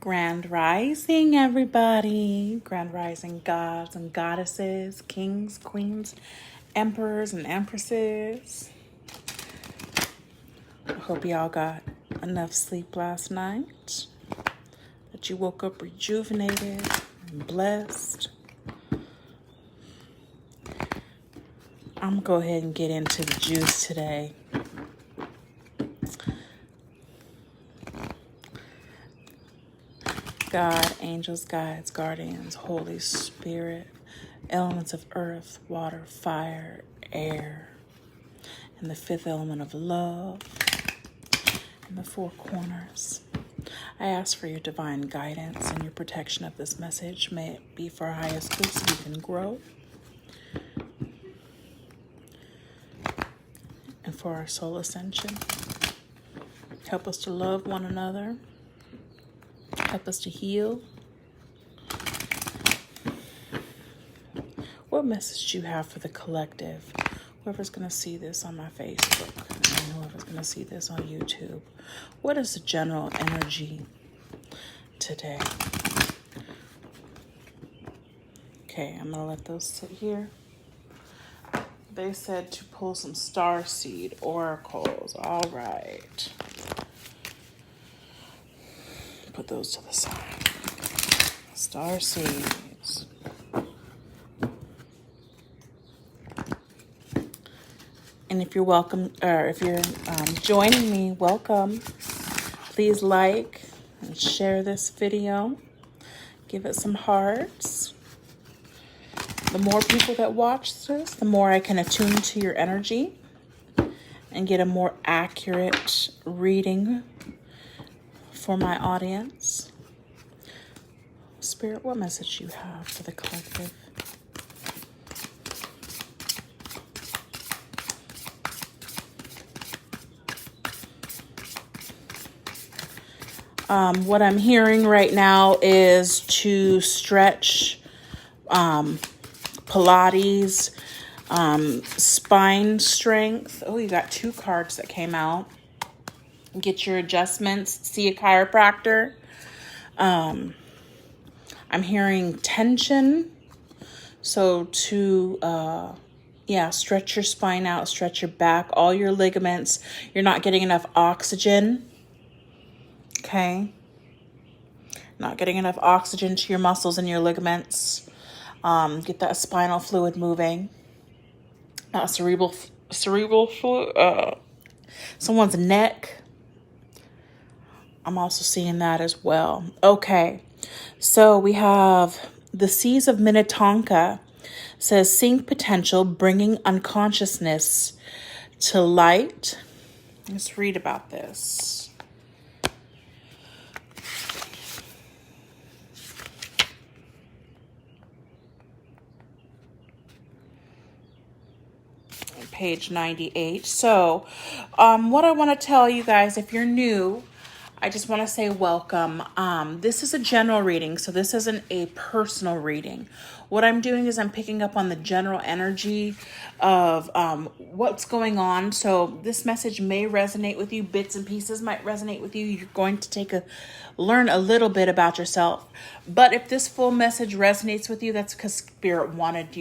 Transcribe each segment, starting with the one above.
Grand Rising, everybody. Grand Rising gods and goddesses, kings, queens, emperors, and empresses. I hope y'all got enough sleep last night, that you woke up rejuvenated and blessed. I'm gonna go ahead and get into the juice today. God, angels, guides, guardians, Holy Spirit, elements of earth, water, fire, air, and the fifth element of love, and the four corners. I ask for your divine guidance and your protection of this message. May it be for our highest good so we can grow, and for our soul ascension. Help us to love one another. Help us to heal. What message do you have for the collective? Whoever's going to see this on my Facebook and whoever's going to see this on YouTube. What is the general energy today? Okay, I'm going to let those sit here. They said to pull some starseed oracles. All right. Put those to the side. Star seeds. And if you're welcome, or if you're joining me, welcome. Please like and share this video. Give it some hearts. The more people that watch this, the more I can attune to your energy and get a more accurate reading for my audience. Spirit, what message you have for the collective? What I'm hearing right now is to stretch, Pilates, spine strength. Oh, you got two cards that came out. Get your adjustments, see a chiropractor. I'm hearing tension. So to, stretch your spine out, stretch your back, all your ligaments. You're not getting enough oxygen. Okay. Not getting enough oxygen to your muscles and your ligaments. Get that spinal fluid moving. Cerebral fluid, someone's neck. I'm also seeing that as well. Okay, so we have the Seas of Minnetonka. Says seeing potential, bringing unconsciousness to light. Let's read about this. Page 98. So, what I want to tell you guys, if you're new, I just want to say welcome. This is a general reading, so this isn't a personal reading. What I'm doing is I'm picking up on the general energy of what's going on. So this message may resonate with you. Bits and pieces might resonate with you. You're going to learn a little bit about yourself. But if this full message resonates with you, that's because Spirit wanted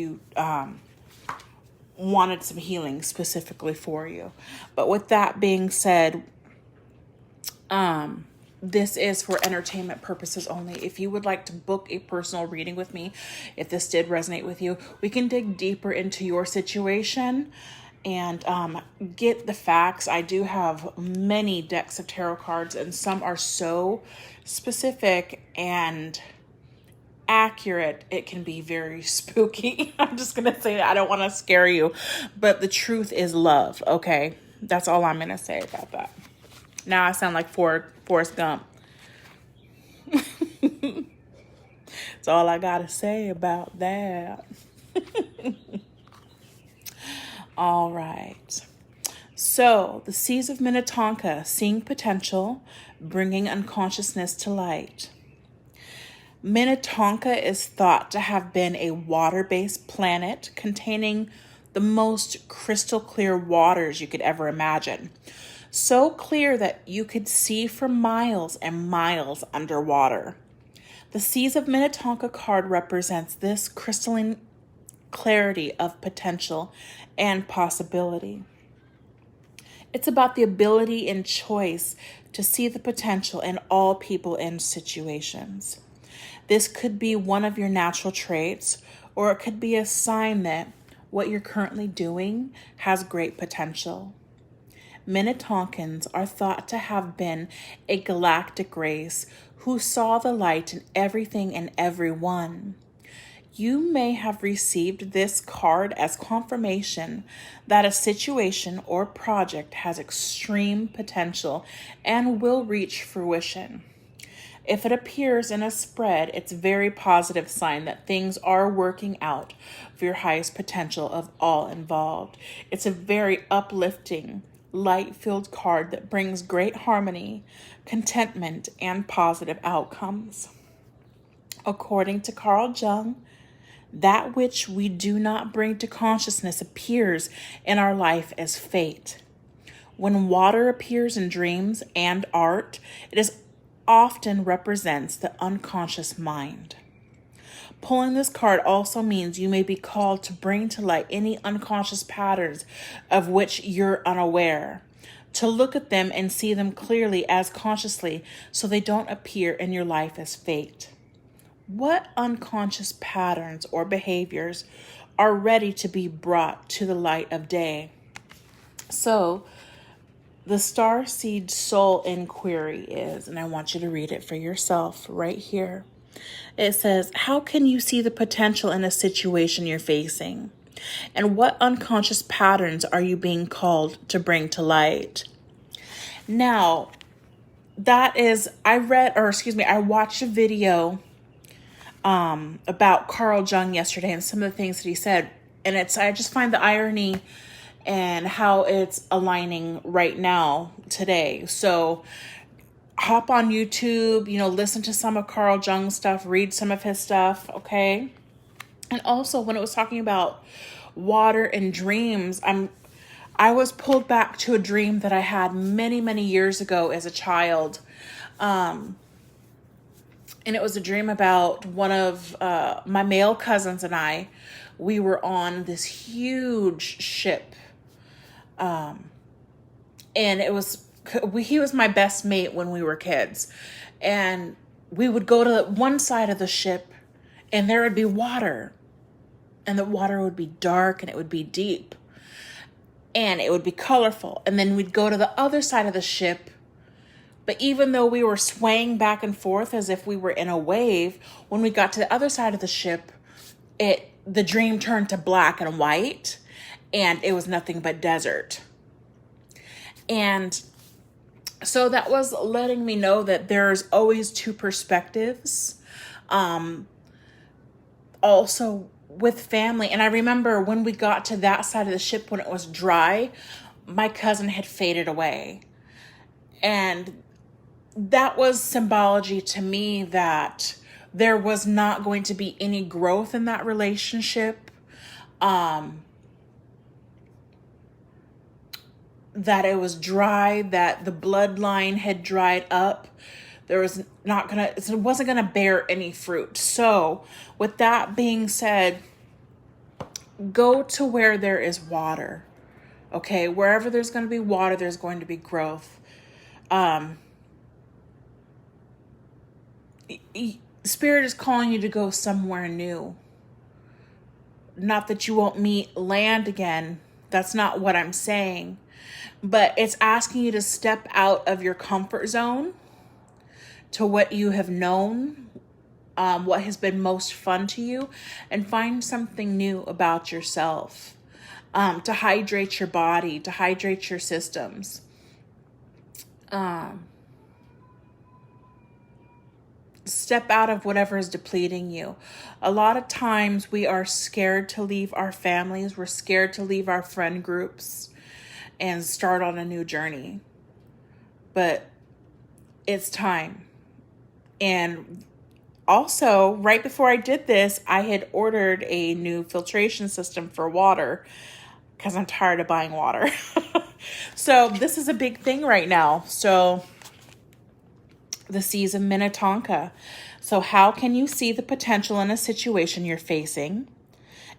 some healing specifically for you. But with that being said, this is for entertainment purposes only. If you would like to book a personal reading with me, if this did resonate with you, we can dig deeper into your situation and get the facts. I do have many decks of tarot cards, and some are so specific and accurate, it can be very spooky. I'm just going to say that. I don't want to scare you, but the truth is love, okay? That's all I'm going to say about that. Now I sound like Forrest Gump. That's all I got to say about that. All right. So, the Seas of Minnetonka, seeing potential, bringing unconsciousness to light. Minnetonka is thought to have been a water-based planet containing the most crystal clear waters you could ever imagine. so clear that you could see for miles and miles underwater. The Seas of Minnetonka card represents this crystalline clarity of potential and possibility. It's about the ability and choice to see the potential in all people and situations. This could be one of your natural traits, or it could be a sign that what you're currently doing has great potential. Minnetonkans are thought to have been a galactic race who saw the light in everything and everyone. You may have received this card as confirmation that a situation or project has extreme potential and will reach fruition. If it appears in a spread, it's a very positive sign that things are working out for your highest potential of all involved. It's a very uplifting, light-filled card that brings great harmony, contentment, and positive outcomes. According to Carl Jung, that which we do not bring to consciousness appears in our life as fate. When water appears in dreams and art, it often represents the unconscious mind. Pulling this card also means you may be called to bring to light any unconscious patterns of which you're unaware, to look at them and see them clearly as consciously so they don't appear in your life as fate. What unconscious patterns or behaviors are ready to be brought to the light of day? So, the Starseed Soul Inquiry is, and I want you to read it for yourself right here. It says, how can you see the potential in a situation you're facing? And what unconscious patterns are you being called to bring to light? Now, I watched a video about Carl Jung yesterday and some of the things that he said. And I just find the irony and how it's aligning right now today. So hop on YouTube, listen to some of Carl Jung's stuff, read some of his stuff. Okay. And also when it was talking about water and dreams, I was pulled back to a dream that I had many, many years ago as a child. And it was a dream about one of my male cousins and I. We were on this huge ship. And he was my best mate when we were kids. And we would go to one side of the ship and there would be water. And the water would be dark and it would be deep. And it would be colorful. And then we'd go to the other side of the ship. But even though we were swaying back and forth as if we were in a wave, when we got to the other side of the ship, the dream turned to black and white, and it was nothing but desert. And so that was letting me know that there's always two perspectives. Also with family. And I remember when we got to that side of the ship, when it was dry, my cousin had faded away. And that was symbology to me that there was not going to be any growth in that relationship. That it was dry, that the bloodline had dried up. It wasn't going to bear any fruit. So with that being said, go to where there is water. Okay. Wherever there's going to be water, there's going to be growth. Spirit is calling you to go somewhere new. Not that you won't meet land again. That's not what I'm saying. But it's asking you to step out of your comfort zone to what you have known, what has been most fun to you, and find something new about yourself, to hydrate your body, to hydrate your systems. Step out of whatever is depleting you. A lot of times we are scared to leave our families. We're scared to leave our friend groups and start on a new journey. But it's time. And also, right before I did this, I had ordered a new filtration system for water because I'm tired of buying water. So this is a big thing right now. So the Seas of Minnetonka. So how can you see the potential in a situation you're facing?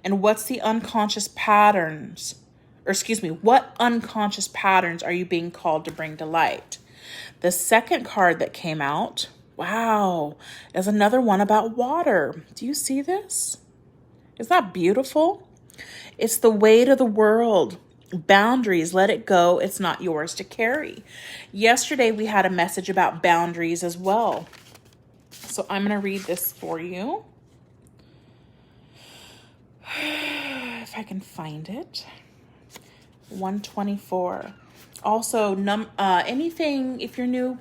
And what's the unconscious patterns, or excuse me, what unconscious patterns are you being called to bring to light? The second card that came out, wow, is another one about water. Do you see this? Is that beautiful? It's the weight of the world. Boundaries, let it go. It's not yours to carry. Yesterday, we had a message about boundaries as well. So I'm going to read this for you. If I can find it. 124. Also, anything, if you're new,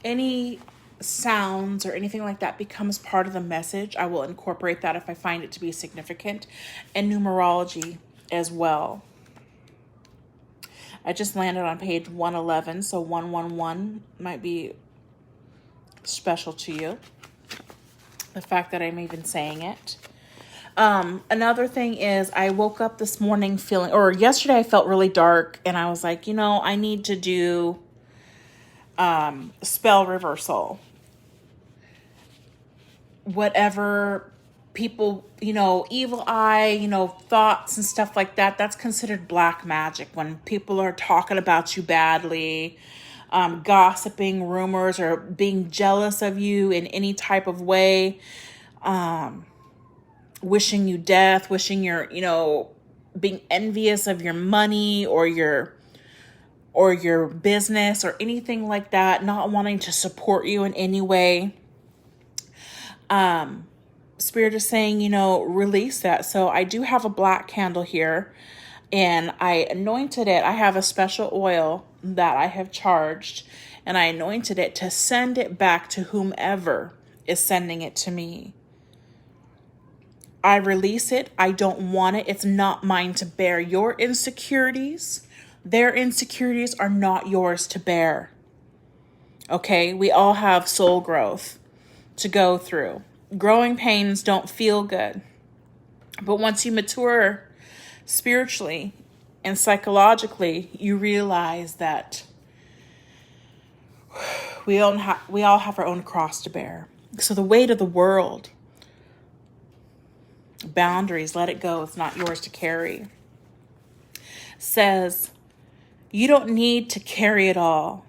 any sounds or anything like that becomes part of the message, I will incorporate that if I find it to be significant, and numerology as well. I just landed on page 111, so 111 might be special to you. The fact that I'm even saying it. Another thing is I woke up this morning feeling, or yesterday I felt really dark, and I was like, I need to do spell reversal. Whatever people, evil eye, thoughts and stuff like that, that's considered black magic. When people are talking about you badly, gossiping, rumors, or being jealous of you in any type of way, wishing you death, wishing you're, being envious of your money or your business or anything like that, not wanting to support you in any way. Spirit is saying, release that. So I do have a black candle here, and I anointed it. I have a special oil that I have charged, and I anointed it to send it back to whomever is sending it to me. I release it. I don't want it. It's not mine to bear. Your insecurities, their insecurities are not yours to bear. Okay? We all have soul growth to go through. Growing pains don't feel good. But once you mature spiritually and psychologically, you realize that we all have our own cross to bear. So the weight of the world, boundaries, let it go. It's not yours to carry. Says, you don't need to carry it all.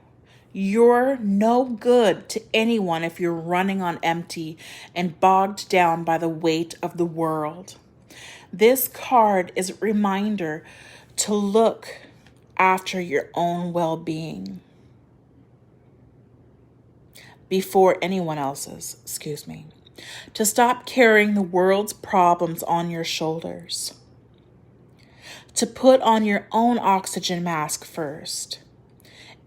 You're no good to anyone if you're running on empty and bogged down by the weight of the world. This card is a reminder to look after your own well-being before anyone else's, to stop carrying the world's problems on your shoulders, to put on your own oxygen mask first.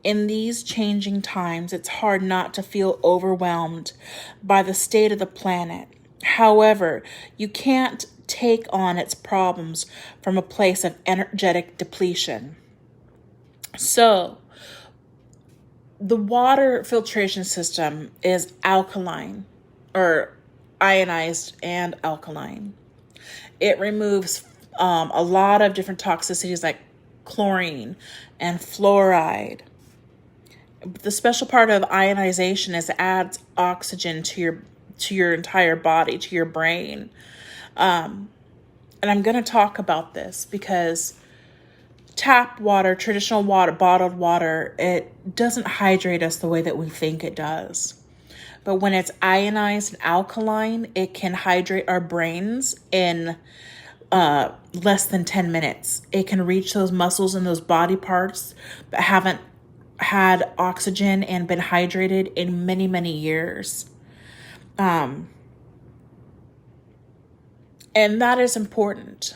In these changing times, it's hard not to feel overwhelmed by the state of the planet. However, you can't take on its problems from a place of energetic depletion. So, the water filtration system is alkaline, or ionized and alkaline. It removes a lot of different toxicities like chlorine and fluoride. The special part of ionization is it adds oxygen to your entire body, to your brain. And I'm going to talk about this because tap water, traditional water, bottled water, it doesn't hydrate us the way that we think it does. But when it's ionized and alkaline, it can hydrate our brains in less than 10 minutes. It can reach those muscles and those body parts that haven't had oxygen and been hydrated in many, many years. And that is important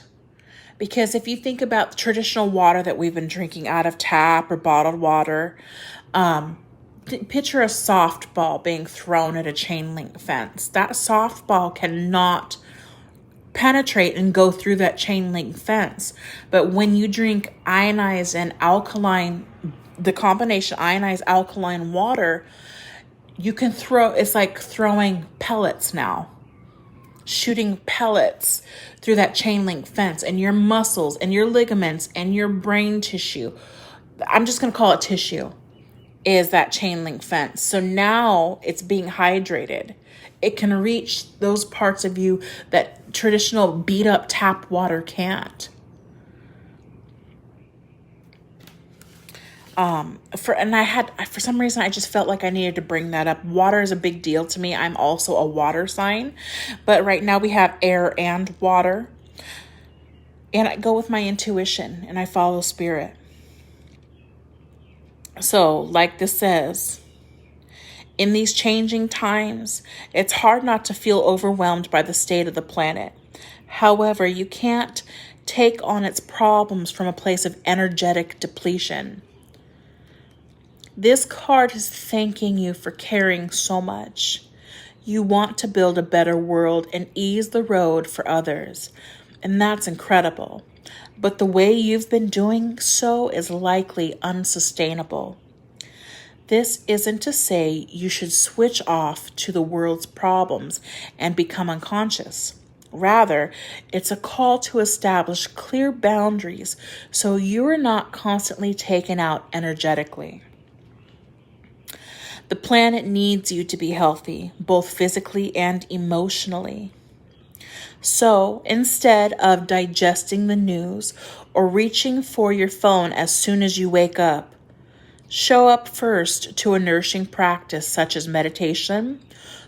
because if you think about the traditional water that we've been drinking out of tap or bottled water, picture a softball being thrown at a chain link fence. That softball cannot penetrate and go through that chain link fence. But when you drink ionized and alkaline, the combination ionized alkaline water, you can it's like throwing pellets now, shooting pellets through that chain link fence, and your muscles and your ligaments and your brain tissue, I'm just going to call it tissue, is that chain link fence. So now it's being hydrated. It can reach those parts of you that traditional beat up tap water can't. For some reason, I just felt like I needed to bring that up. Water is a big deal to me. I'm also a water sign, but right now we have air and water, and I go with my intuition and I follow spirit. So, like this says, in these changing times, it's hard not to feel overwhelmed by the state of the planet. However, you can't take on its problems from a place of energetic depletion. This card is thanking you for caring so much. You want to build a better world and ease the road for others, and that's incredible. But the way you've been doing so is likely unsustainable. This isn't to say you should switch off to the world's problems and become unconscious. Rather, it's a call to establish clear boundaries so you're not constantly taken out energetically. The planet needs you to be healthy, both physically and emotionally. So, instead of digesting the news or reaching for your phone as soon as you wake up, show up first to a nourishing practice such as meditation,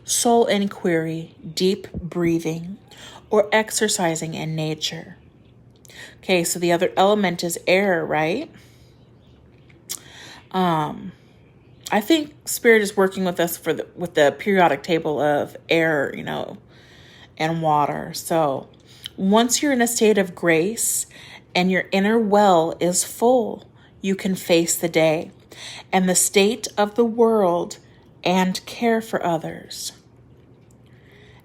soul inquiry, deep breathing, or exercising in nature. Okay, so the other element is air, right? I think Spirit is working with us with the periodic table of air, and water. So once you're in a state of grace and your inner well is full, you can face the day and the state of the world and care for others.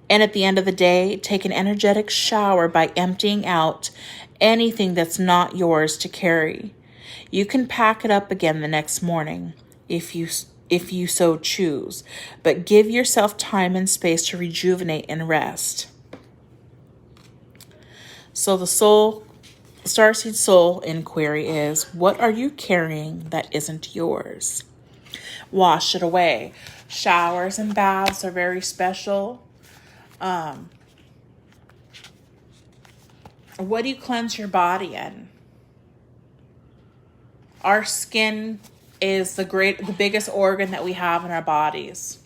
And at the end of the day, take an energetic shower by emptying out anything that's not yours to carry. You can pack it up again the next morning if you so choose, but give yourself time and space to rejuvenate and rest. So the Starseed Soul inquiry is, what are you carrying that isn't yours? Wash it away. Showers and baths are very special. What do you cleanse your body in? Our skin is the biggest organ that we have in our bodies.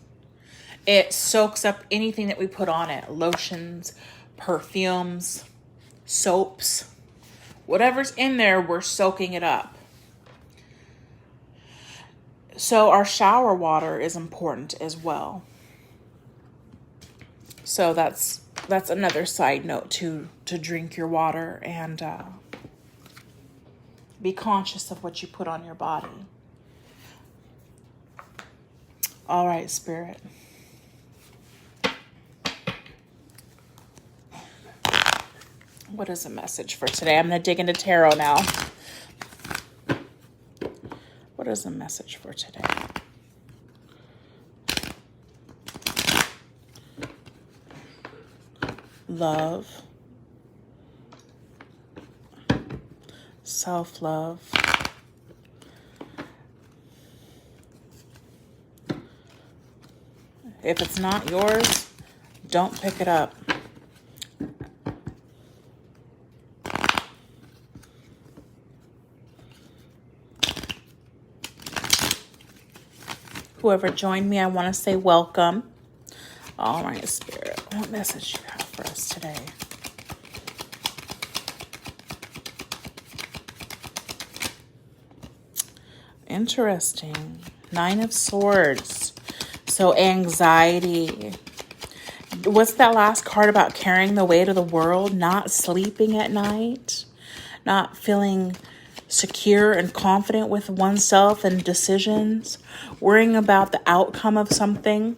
It soaks up anything that we put on it. Lotions, perfumes, soaps. Whatever's in there, we're soaking it up. So our shower water is important as well. So that's another side note to drink your water and be conscious of what you put on your body. All right, Spirit. What is the message for today? I'm going to dig into tarot now. What is the message for today? Love. Self-love. If it's not yours, don't pick it up. Whoever joined me, I want to say welcome. All right, Spirit, what message do you have for us today? Interesting. 9 of Swords. So anxiety. What's that last card about carrying the weight of the world? Not sleeping at night? Not feeling secure and confident with oneself and decisions? Worrying about the outcome of something?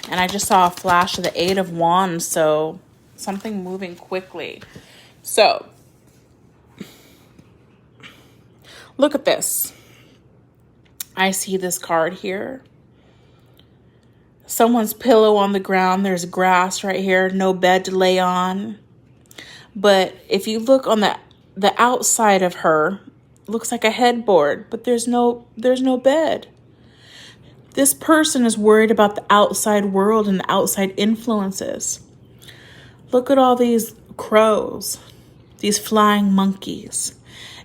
And I just saw a flash of the 8 of Wands, so something moving quickly. So, look at this. I see this card here. Someone's pillow on the ground. There's grass right here. No bed to lay on. But if you look on the outside of her, it looks like a headboard, but there's no bed. This person is worried about the outside world and the outside influences. Look at all these crows, these flying monkeys.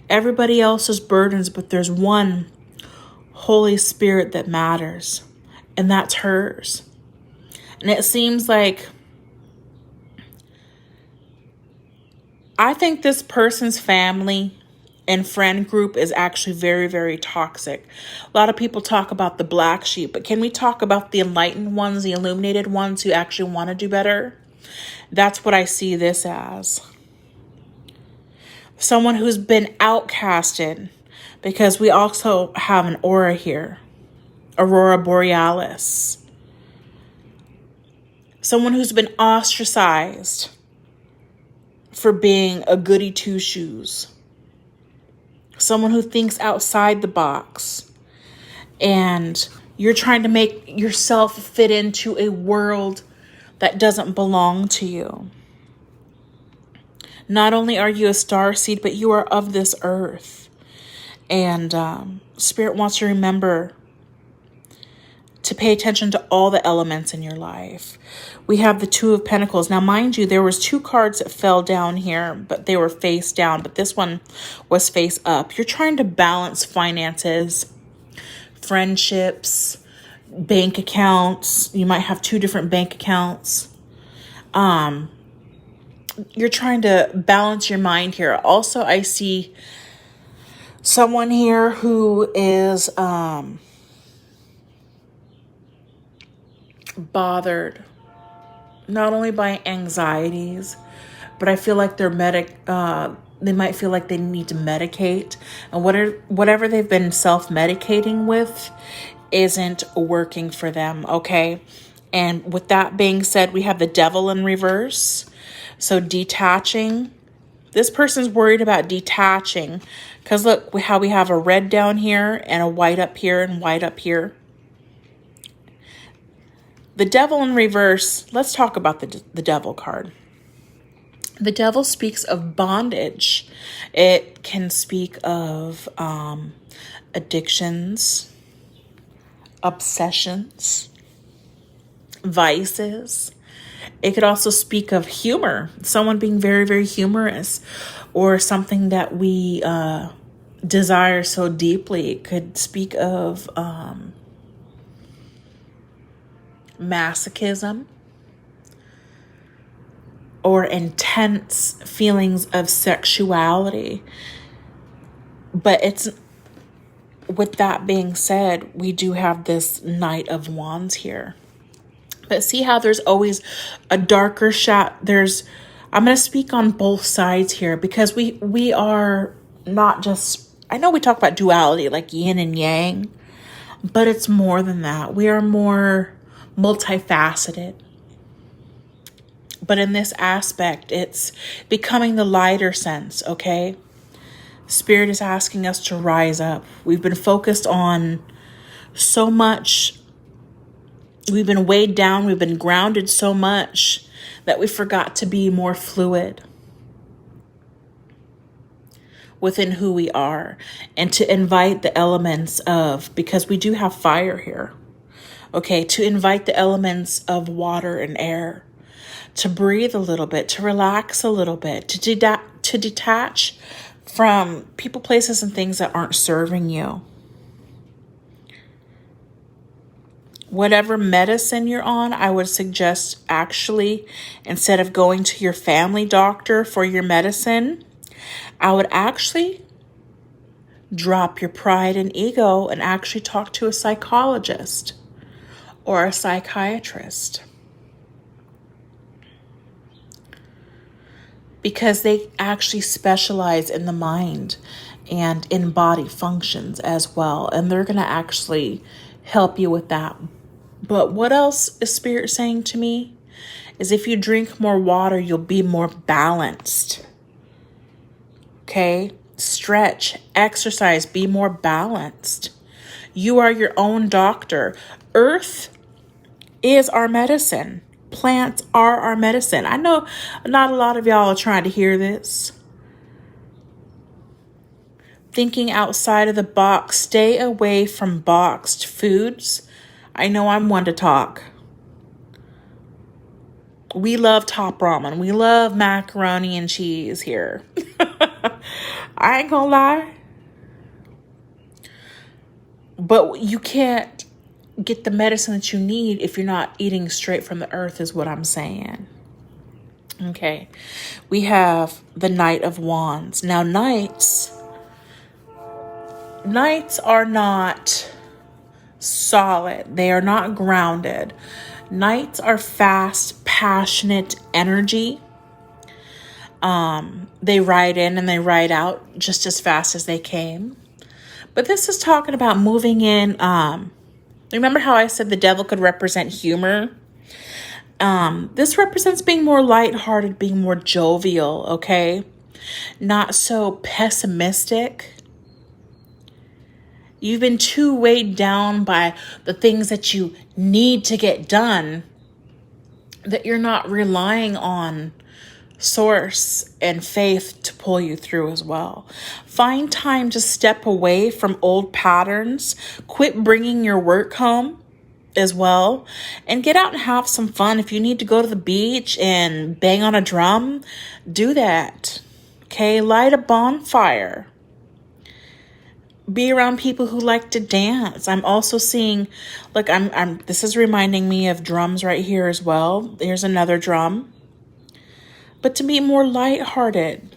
Everybody else's burdens, but there's one Holy Spirit that matters, and that's hers. And it seems like, I think this person's family and friend group is actually very, very toxic. A lot of people talk about the black sheep, but can we talk about the enlightened ones, the illuminated ones who actually want to do better? That's what I see this as. Someone who's been outcasted, because we also have an aura here. Aurora Borealis. Someone who's been ostracized for being a goody two-shoes. Someone who thinks outside the box. And you're trying to make yourself fit into a world that doesn't belong to you. Not only are you a starseed, but you are of this earth. And Spirit wants you to remember to pay attention to all the elements in your life. We have the Two of Pentacles. Now, mind you, there was 2 cards that fell down here, but they were face down. But this one was face up. You're trying to balance finances, friendships, bank accounts. You might have 2 different bank accounts. You're trying to balance your mind here. Also, I see someone here who is bothered not only by anxieties, but I feel like they might feel like they need to medicate, and whatever they've been self-medicating with isn't working for them, okay? And with that being said, we have the Devil in reverse. So detaching. This person's worried about detaching, because look how we have a red down here and a white up here and white up here. The Devil in reverse, let's talk about the Devil card. The Devil speaks of bondage. It can speak of addictions, obsessions, vices. It could also speak of humor, someone being very, very humorous, or something that we desire so deeply. It could speak of masochism or intense feelings of sexuality. But it's, with that being said, we do have this Knight of Wands here. But see how there's always a darker shadow. I'm going to speak on both sides here, because we are not just, I know we talk about duality, like yin and yang, but it's more than that. We are more multifaceted. But in this aspect, it's becoming the lighter sense, okay? Spirit is asking us to rise up. We've been focused on so much. We've been weighed down. We've been grounded so much that we forgot to be more fluid within who we are, and to invite the elements of, because we do have fire here, okay, to invite the elements of water and air, to breathe a little bit, to relax a little bit, to detach from people, places, and things that aren't serving you. Whatever medicine you're on, I would suggest, actually, instead of going to your family doctor for your medicine, I would actually drop your pride and ego and actually talk to a psychologist or a psychiatrist. Because they actually specialize in the mind and in body functions as well. And they're going to actually help you with that. But what else is Spirit saying to me is, if you drink more water, you'll be more balanced. Okay? Stretch, exercise, be more balanced. You are your own doctor. Earth is our medicine. Plants are our medicine. I know not a lot of y'all are trying to hear this. Thinking outside of the box. Stay away from boxed foods. I know I'm one to talk. We love top ramen. We love macaroni and cheese here. I ain't gonna lie. But you can't get the medicine that you need if you're not eating straight from the earth, is what I'm saying. Okay. We have the Knight of Wands. Now, knights are not solid. They are not grounded. Knights are fast, passionate energy. They ride in and they ride out just as fast as they came. But this is talking about moving in. Remember how I said the devil could represent humor? This represents being more lighthearted, being more jovial, okay? Not so pessimistic. You've been too weighed down by the things that you need to get done that you're not relying on source and faith to pull you through as well. Find time to step away from old patterns. Quit bringing your work home as well, and get out and have some fun. If you need to go to the beach and bang on a drum, do that. Okay, light a bonfire. Be around people who like to dance. I'm also seeing, look, this is reminding me of drums right here as well. Here's another drum. But to be more lighthearted.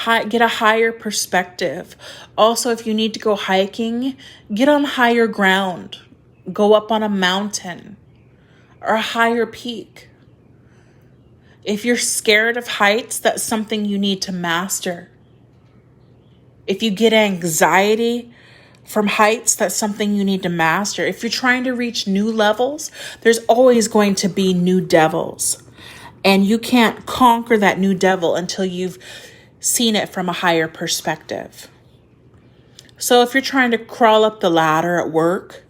Get a higher perspective. Also, if you need to go hiking, get on higher ground. Go up on a mountain or a higher peak. If you're scared of heights, that's something you need to master. If you get anxiety from heights, that's something you need to master. If you're trying to reach new levels, there's always going to be new devils. And you can't conquer that new devil until you've seen it from a higher perspective. So if you're trying to crawl up the ladder at work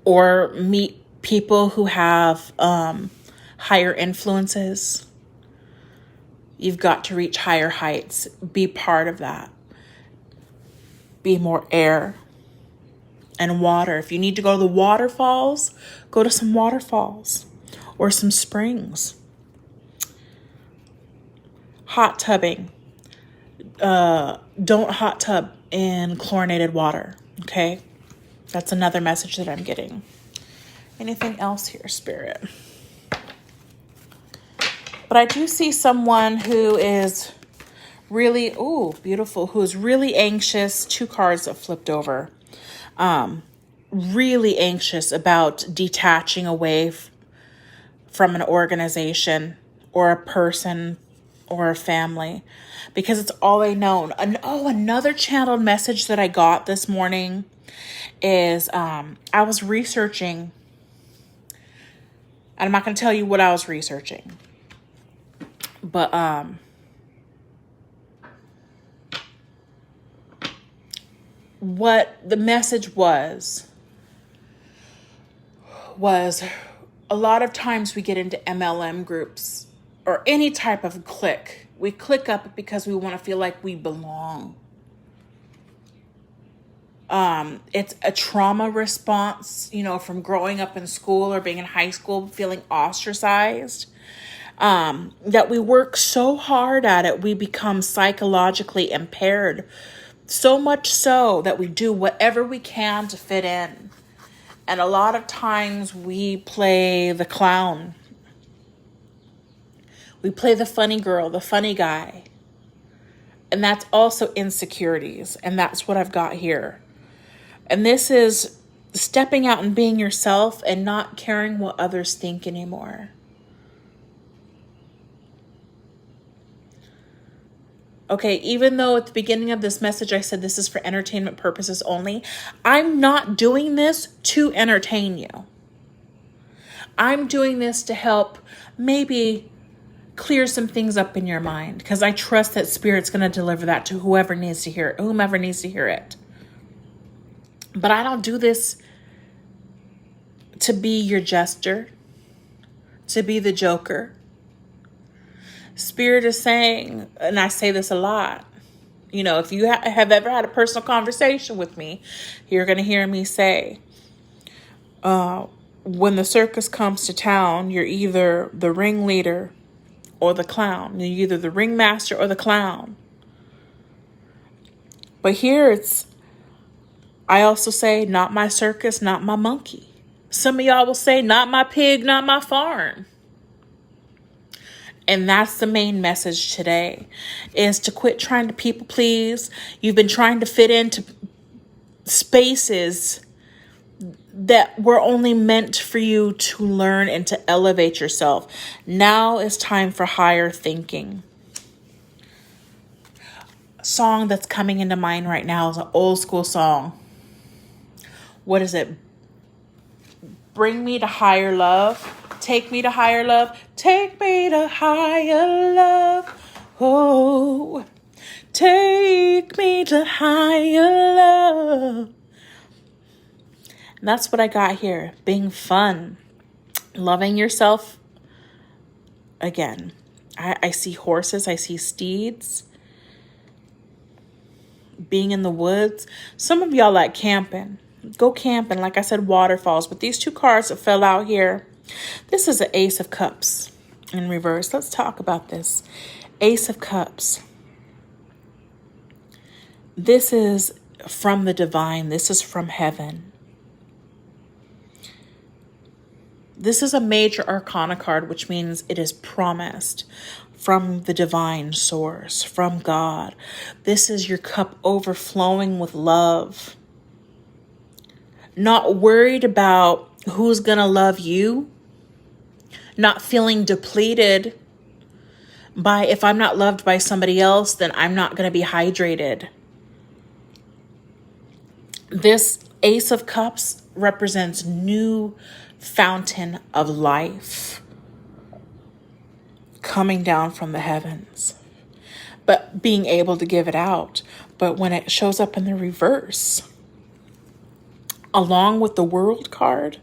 or meet people who have higher influences, you've got to reach higher heights. Be part of that. Be more air and water. If you need to go to the waterfalls, go to some waterfalls or some springs. Hot tubbing. Don't hot tub in chlorinated water. Okay? That's another message that I'm getting. Anything else here, Spirit? But I do see someone who is really, beautiful, who is really anxious. 2 cards that flipped over. Really anxious about detaching away from an organization or a person or a family because it's all they know. And another channeled message that I got this morning is I was researching, and I'm not going to tell you what I was researching. But what the message was a lot of times we get into MLM groups or any type of clique. We click up because we want to feel like we belong. It's a trauma response, from growing up in school or being in high school, feeling ostracized. That we work so hard at it, we become psychologically impaired. So much so that we do whatever we can to fit in. And a lot of times we play the clown. We play the funny girl, the funny guy. And that's also insecurities. And that's what I've got here. And this is stepping out and being yourself and not caring what others think anymore. Okay, even though at the beginning of this message I said this is for entertainment purposes only, I'm not doing this to entertain you. I'm doing this to help maybe clear some things up in your mind, because I trust that Spirit's going to deliver that to whomever needs to hear it. But I don't do this to be your jester, to be the joker. Spirit is saying, and I say this a lot, you know, if you have ever had a personal conversation with me, you're going to hear me say, when the circus comes to town, you're either the ringleader or the clown. You're either the ringmaster or the clown. But here I also say, not my circus, not my monkey. Some of y'all will say, not my pig, not my farm. And that's the main message today, is to quit trying to people please. You've been trying to fit into spaces that were only meant for you to learn and to elevate yourself. Now is time for higher thinking. A song that's coming into mind right now is an old school song. What is it? Bring me to higher love. Take me to higher love. Take me to higher love. Oh, take me to higher love. And that's what I got here. Being fun. Loving yourself. Again, I see horses. I see steeds. Being in the woods. Some of y'all like camping. Go camping. Like I said, waterfalls. But these two cards that fell out here. This is an Ace of Cups in reverse. Let's talk about this. Ace of Cups. This is from the divine. This is from heaven. This is a major arcana card, which means it is promised from the divine source, from God. This is your cup overflowing with love. Not worried about who's going to love you. Not feeling depleted by, if I'm not loved by somebody else, then I'm not going to be hydrated. This Ace of Cups represents new fountain of life coming down from the heavens, but being able to give it out. But when it shows up in the reverse, along with the World card,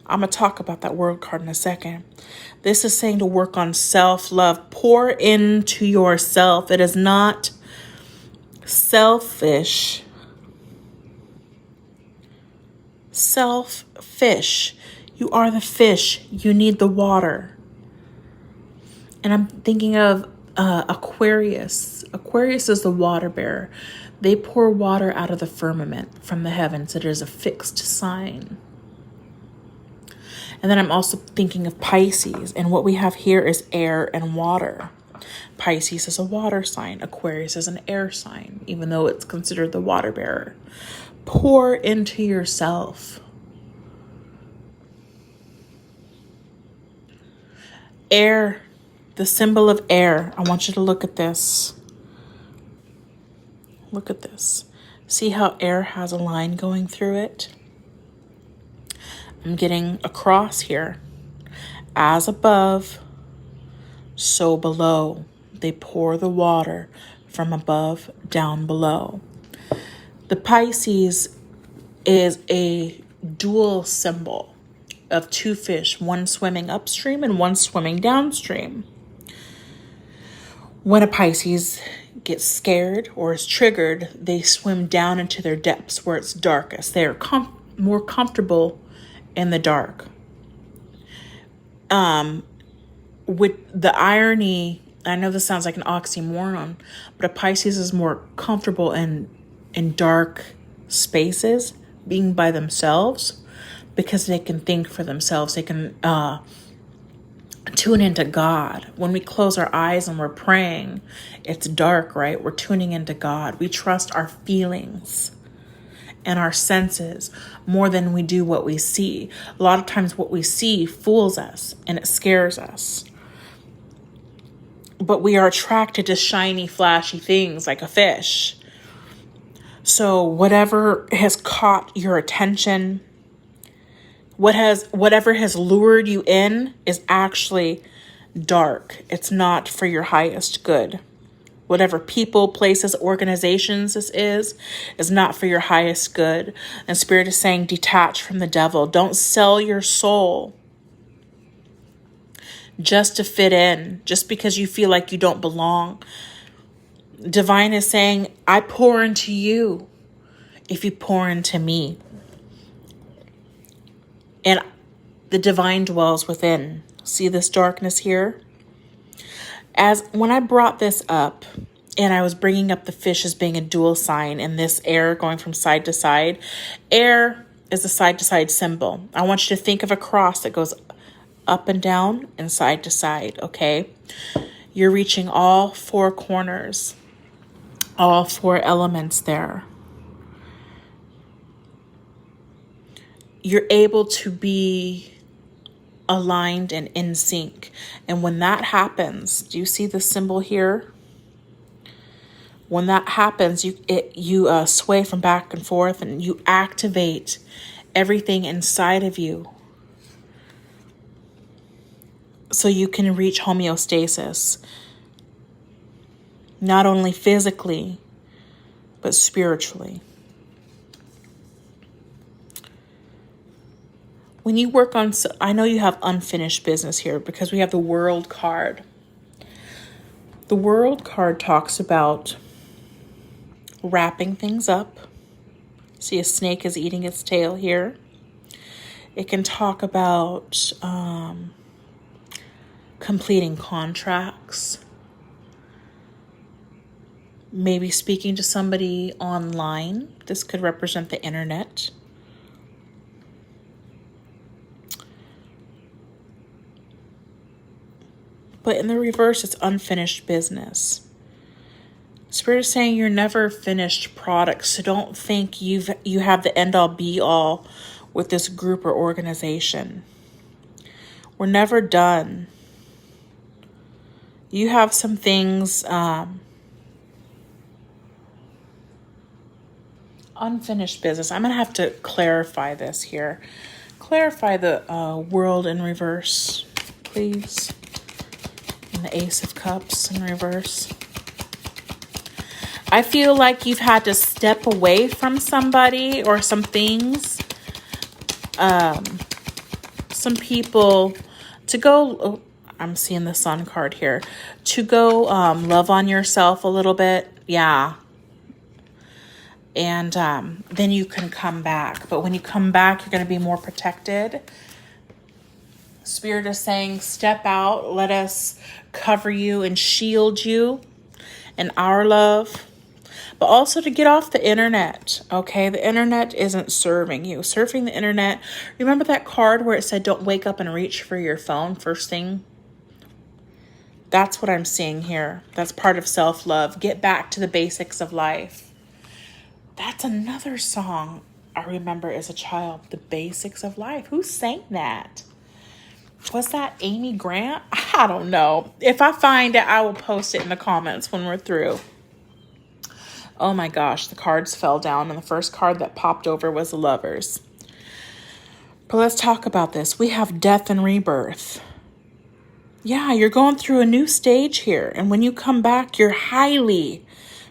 I'm going to talk about that World card in a second. This is saying to work on self-love. Pour into yourself. It is not selfish. Selfish. You are the fish. You need the water. And I'm thinking of Aquarius. Aquarius is the water bearer. They pour water out of the firmament from the heavens. It is a fixed sign. And then I'm also thinking of Pisces. And what we have here is air and water. Pisces is a water sign. Aquarius is an air sign, even though it's considered the water bearer. Pour into yourself. Air, the symbol of air. I want you to look at this. Look at this. See how air has a line going through it? I'm getting a cross here. As above, so below. They pour the water from above down below. The Pisces is a dual symbol of two fish, one swimming upstream and one swimming downstream. When a Pisces gets scared or is triggered, they swim down into their depths where it's darkest. They are more comfortable in the dark. With the irony, I know this sounds like an oxymoron, but a Pisces is more comfortable in dark spaces, being by themselves, because they can think for themselves. They can tune into God. When we close our eyes and we're praying, it's dark, right? We're tuning into God. We trust our feelings and our senses more than we do what we see. A lot of times what we see fools us and it scares us. But we are attracted to shiny, flashy things like a fish. So whatever has caught your attention, whatever has lured you in is actually dark. It's not for your highest good. whatever people, places, organizations this is not for your highest good. And Spirit is saying, detach from the devil. Don't sell your soul just to fit in, just because you feel like you don't belong. Divine is saying, I pour into you if you pour into me. And the divine dwells within. See this darkness here? As when I brought this up, and I was bringing up the fish as being a dual sign, and this air going from side to side. Air is a side to side symbol. I want you to think of a cross that goes up and down and side to side, okay? You're reaching all four corners, all four elements there. You're able to be aligned and in sync. And when that happens, do you see the symbol here? When that happens, you sway from back and forth, and you activate everything inside of you so you can reach homeostasis, not only physically, but spiritually. When you work on, I know you have unfinished business here because we have the World card. The World card talks about wrapping things up. See, a snake is eating its tail here. It can talk about completing contracts. Maybe speaking to somebody online. This could represent the internet. But in the reverse, it's unfinished business. Spirit is saying you're never a finished product, so don't think you have the end-all be-all with this group or organization. We're never done. You have some things, unfinished business. I'm going to have to clarify this here. Clarify the world in reverse, please. And the Ace of Cups in reverse. I feel like you've had to step away from somebody or some things. Some people to go, I'm seeing the Sun card here. To go love on yourself a little bit. Yeah. And then you can come back. But when you come back, you're going to be more protected. Spirit is saying, step out. Let us cover you and shield you in our love. But also to get off the internet, okay? The internet isn't serving you. Surfing the internet. Remember that card where it said, don't wake up and reach for your phone first thing? That's what I'm seeing here. That's part of self-love. Get back to the basics of life. That's another song I remember as a child. The Basics of Life. Who sang that? Was that Amy Grant? I don't know. If I find it, I will post it in the comments when we're through. Oh my gosh, the cards fell down, and the first card that popped over was the Lovers. But let's talk about this. We have death and rebirth. Yeah, you're going through a new stage here, and when you come back, you're highly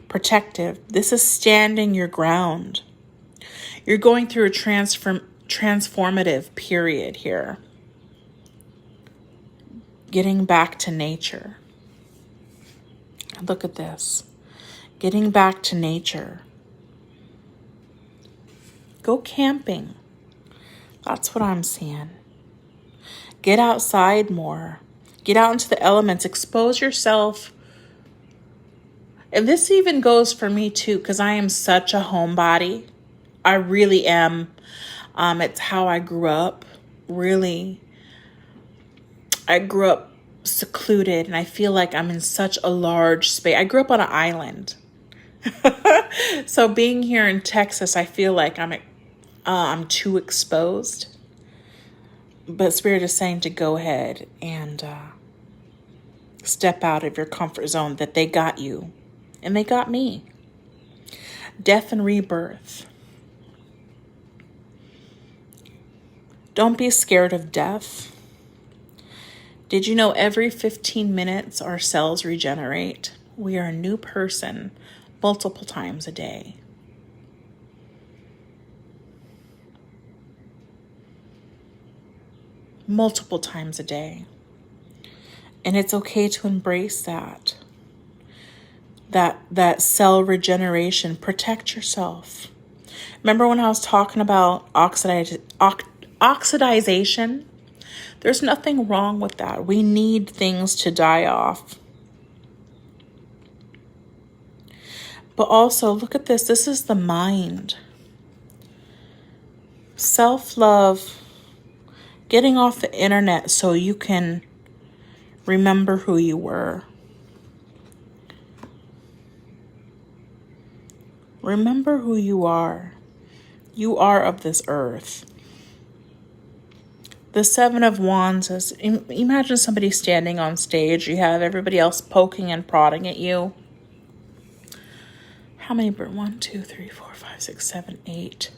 protective. This is standing your ground. You're going through a transformative period here. Getting back to nature. Look at this. Getting back to nature. Go camping. That's what I'm seeing. Get outside more. Get out into the elements. Expose yourself. And this even goes for me too, because I am such a homebody. I really am. It's how I grew up. Really. I grew up secluded, and I feel like I'm in such a large space. I grew up on an island. So being here in Texas, I feel like I'm too exposed. But Spirit is saying to go ahead and step out of your comfort zone, that they got you and they got me. Death and rebirth. Don't be scared of death. Did you know every 15 minutes our cells regenerate? We are a new person multiple times a day. Multiple times a day. And it's okay to embrace that. That cell regeneration. Protect yourself. Remember when I was talking about oxidization? There's nothing wrong with that. We need things to die off. But also, look at this. This is the mind. Self-love. Getting off the internet so you can remember who you were. Remember who you are. You are of this earth. The Seven of Wands is, imagine somebody standing on stage. You have everybody else poking and prodding at you. How many? 1, 2, 3, 4, 5, 6, 7, 8.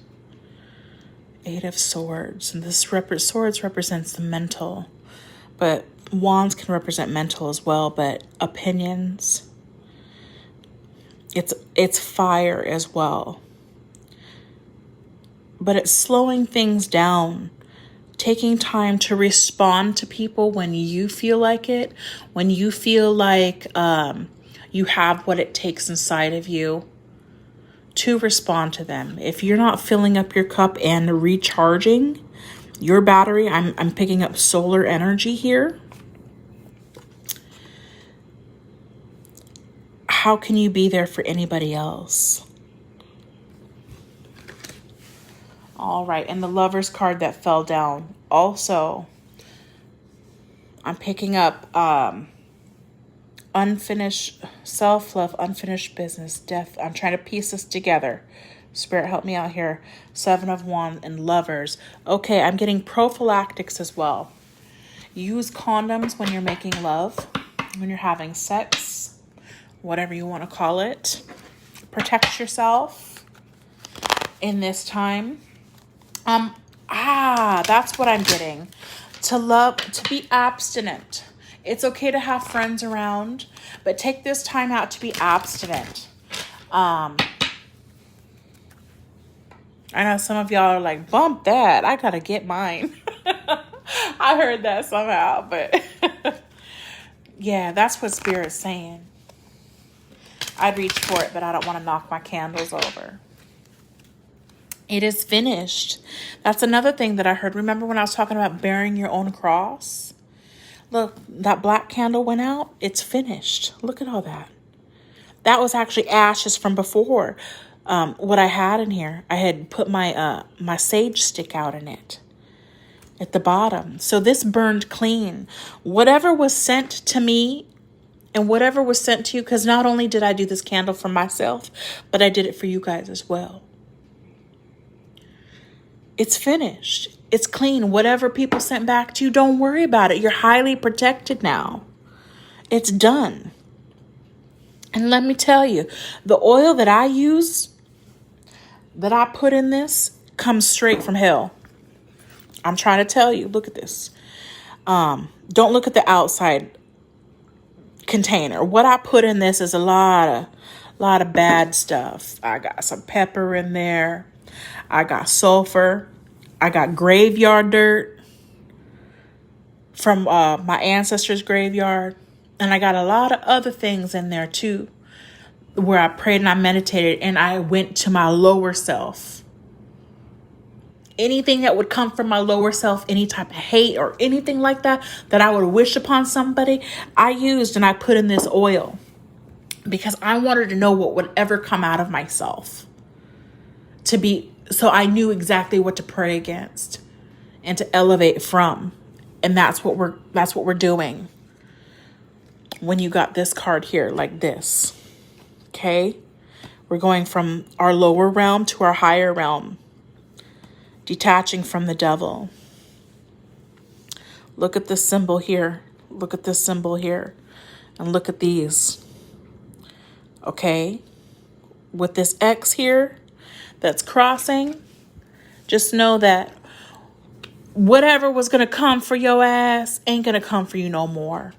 8 of Swords. And this Swords represents the mental. But Wands can represent mental as well. But opinions. It's fire as well. But it's slowing things down. Taking time to respond to people when you feel like it. When you feel like you have what it takes inside of you to respond to them. If you're not filling up your cup and recharging your battery, I'm picking up solar energy here. How can you be there for anybody else? All right, and the Lover's card that fell down. Also, I'm picking up unfinished self-love, unfinished business, death. I'm trying to piece this together. Spirit, help me out here. 7 of Wands and Lovers. Okay, I'm getting prophylactics as well. Use condoms when you're making love, when you're having sex, whatever you want to call it. Protect yourself in this time. That's what I'm getting. To be abstinent. It's okay to have friends around, but take this time out to be abstinent. I know some of y'all are like, bump that. I gotta get mine. I heard that somehow, but yeah, that's what Spirit's saying. I'd reach for it, but I don't want to knock my candles over. It is finished. That's another thing that I heard. Remember when I was talking about bearing your own cross? Look, that black candle went out. It's finished. Look at all that. That was actually ashes from before. What I had in here, I had put my my sage stick out in it at the bottom. So this burned clean. Whatever was sent to me and whatever was sent to you, because not only did I do this candle for myself, but I did it for you guys as well. It's finished. It's clean. Whatever people sent back to you, don't worry about it. You're highly protected now. It's done. And let me tell you, the oil that I use, that I put in this, comes straight from hell. I'm trying to tell you. Look at this. Don't look at the outside container. What I put in this is a lot of bad stuff. I got some pepper in there. I got sulfur. I got graveyard dirt from my ancestors' graveyard. And I got a lot of other things in there too, where I prayed and I meditated and I went to my lower self. Anything that would come from my lower self, any type of hate or anything like that, that I would wish upon somebody, I used and I put in this oil because I wanted to know what would ever come out of myself so I knew exactly what to pray against and to elevate from. And that's what we're doing when you got this card here like this. Okay? We're going from our lower realm to our higher realm. Detaching from the devil. Look at this symbol here. Look at this symbol here. And look at these. Okay? With this X here that's crossing, just know that whatever was going to come for your ass ain't going to come for you no more.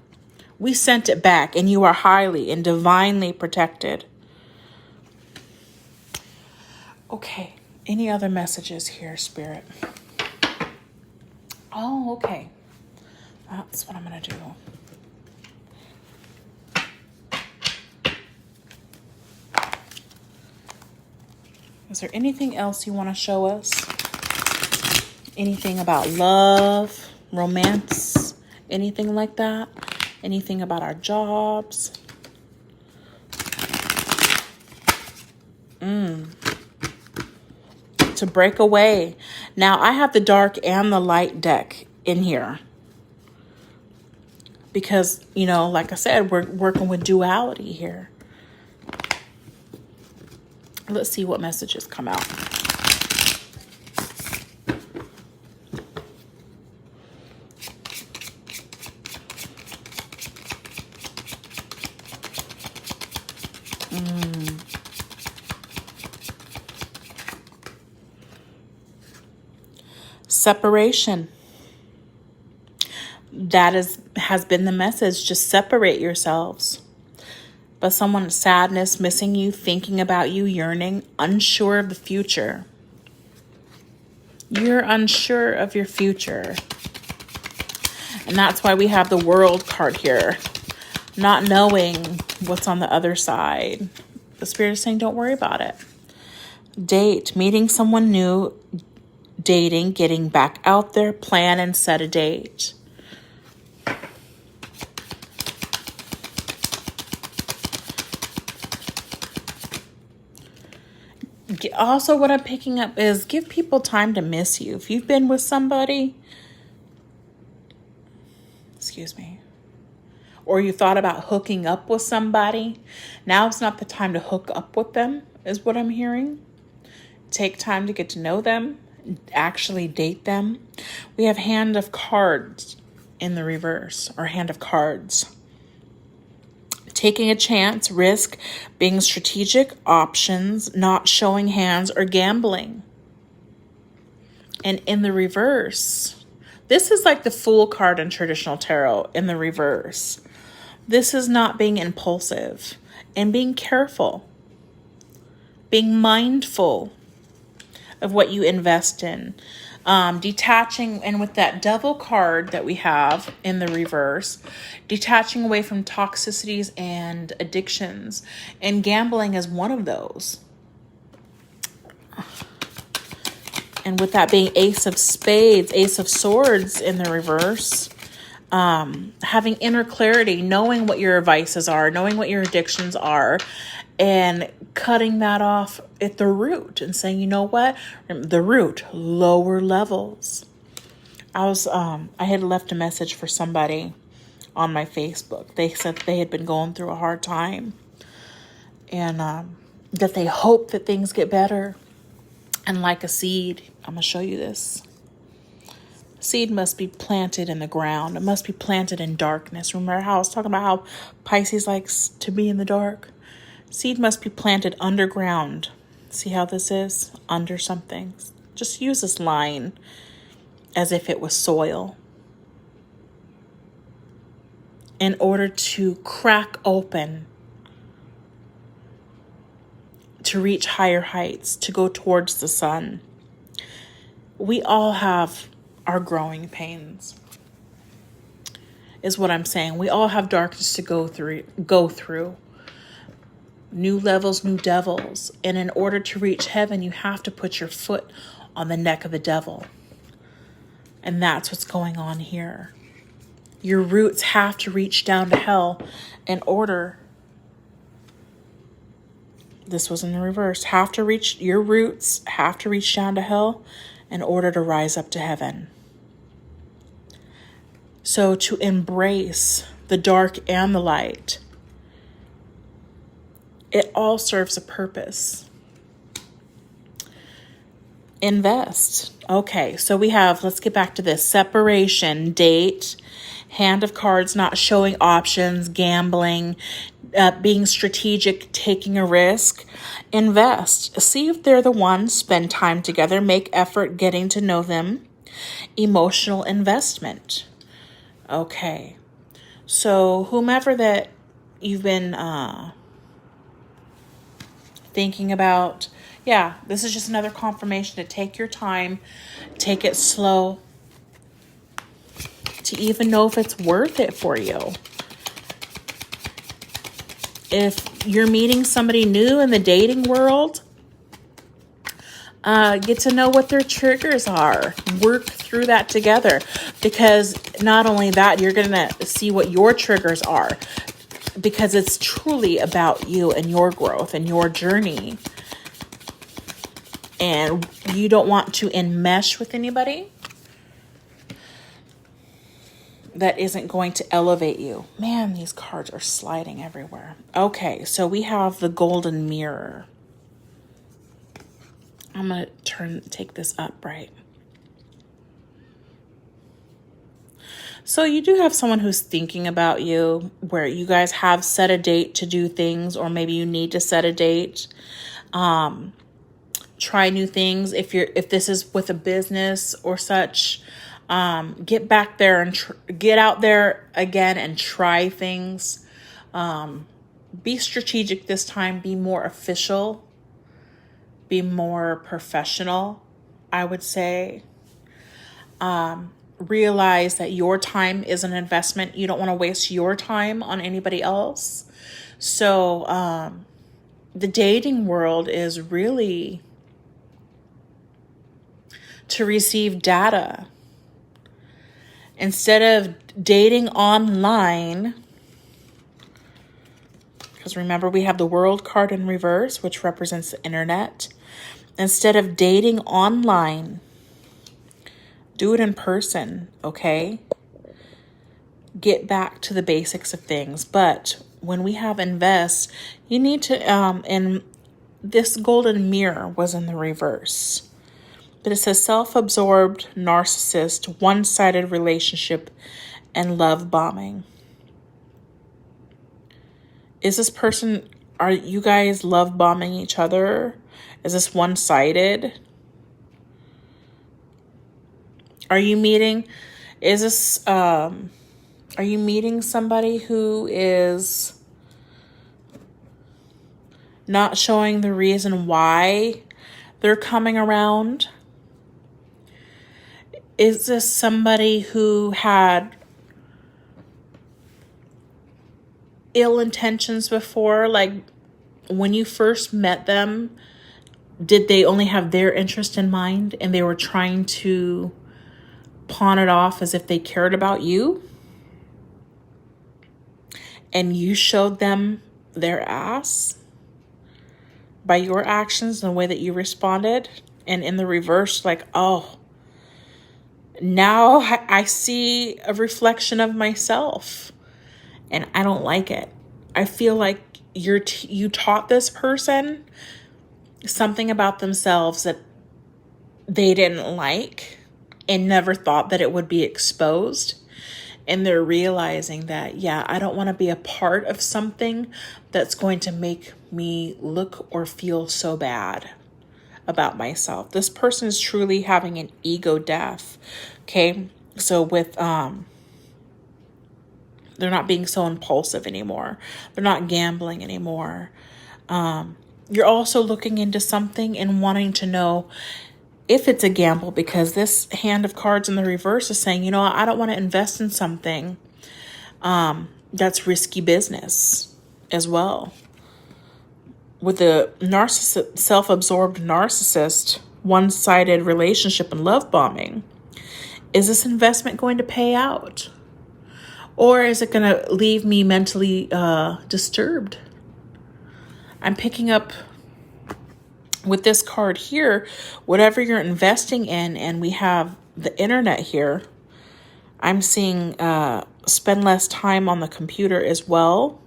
We sent it back, and you are highly and divinely protected. Okay. Any other messages here, Spirit? Oh, okay. That's what I'm going to do. Is there anything else you want to show us? Anything about love, romance, anything like that? Anything about our jobs? To break away. Now, I have the dark and the light deck in here. Because, you know, like I said, we're working with duality here. Let's see what messages come out. Separation. That has been the message. Just separate yourselves. But someone's sadness, missing you, thinking about you, yearning, unsure of the future. You're unsure of your future. And that's why we have the World card here. Not knowing what's on the other side. The Spirit is saying, don't worry about it. Date. Meeting someone new. Dating. Getting back out there. Plan and set a date. Also, what I'm picking up is give people time to miss you. If you've been with somebody, or you thought about hooking up with somebody, now's not the time to hook up with them, is what I'm hearing. Take time to get to know them, actually date them. We have Hand of Cards in the reverse, or Hand of Cards. Taking a chance, risk, being strategic, options, not showing hands, or gambling. And in the reverse, this is like the Fool card in traditional tarot in the reverse. This is not being impulsive and being careful, being mindful of what you invest in. Detaching, and with that Devil card that we have in the reverse, detaching away from toxicities and addictions, and gambling is one of those. And with that being Ace of Spades, Ace of Swords in the reverse, having inner clarity, knowing what your vices are, knowing what your addictions are, and cutting that off at the root and saying, you know what? The root, lower levels. I had left a message for somebody on my Facebook. They said they had been going through a hard time and that they hope that things get better. And like a seed, I'm going to show you this. Seed must be planted in the ground. It must be planted in darkness. Remember how I was talking about how Pisces likes to be in the dark? Seed must be planted underground. See how this is? Under something. Just use this line as if it was soil. In order to crack open, to reach higher heights, to go towards the sun. We all have our growing pains, is what I'm saying. We all have darkness to go through. New levels, new devils. And in order to reach heaven, you have to put your foot on the neck of the devil. And that's what's going on here. Your roots have to reach down to hell in order. This was in the reverse. Your roots have to reach down to hell in order to rise up to heaven. So to embrace the dark and the light, it all serves a purpose. Invest. Okay, so we have, let's get back to this. Separation, date, Hand of Cards, not showing options, gambling, being strategic, taking a risk. Invest. See if they're the one. Spend time together. Make effort getting to know them. Emotional investment. Okay. So whomever that you've been thinking about, yeah, this is just another confirmation to take your time, take it slow, to even know if it's worth it for you. If you're meeting somebody new in the dating world, get to know what their triggers are. Work through that together, because not only that, you're going to see what your triggers are, because it's truly about you and your growth and your journey. And you don't want to enmesh with anybody that isn't going to elevate you. Man, these cards are sliding everywhere. Okay, so we have the golden mirror. I'm going to take this upright. So you do have someone who's thinking about you, where you guys have set a date to do things, or maybe you need to set a date. Try new things. If this is with a business or such, get back there and get out there again and try things. Be strategic this time. Be more official. Be more professional, I would say. Realize that your time is an investment. You don't want to waste your time on anybody else. So the dating world is really to receive data. Instead of dating online, because remember we have the World card in reverse, which represents the internet. Instead of dating online, do it in person, okay? Get back to the basics of things. But when we have invest, you need to, and this golden mirror was in the reverse. But it says self-absorbed, narcissist, one-sided relationship, and love bombing. Is this person, are you guys love bombing each other? Is this one-sided? Are you meeting somebody who is not showing the reason why they're coming around? Is this somebody who had ill intentions before? Like when you first met them, did they only have their interest in mind and they were trying to pawn it off as if they cared about you? And you showed them their ass by your actions and the way that you responded. And in the reverse, like, oh, now I see a reflection of myself and I don't like it. I feel like you taught this person something about themselves that they didn't like and never thought that it would be exposed. And they're realizing that, yeah, I don't want to be a part of something that's going to make me look or feel so bad about myself. This person is truly having an ego death. Okay. So with, they're not being so impulsive anymore. They're not gambling anymore. You're also looking into something and wanting to know if it's a gamble, because this hand of cards in the reverse is saying, you know, I don't want to invest in something that's risky business as well. With the narcissist, self-absorbed narcissist, one-sided relationship and love bombing, is this investment going to pay out? Or is it going to leave me mentally disturbed? I'm picking up with this card here, whatever you're investing in, and we have the internet here. I'm seeing spend less time on the computer as well.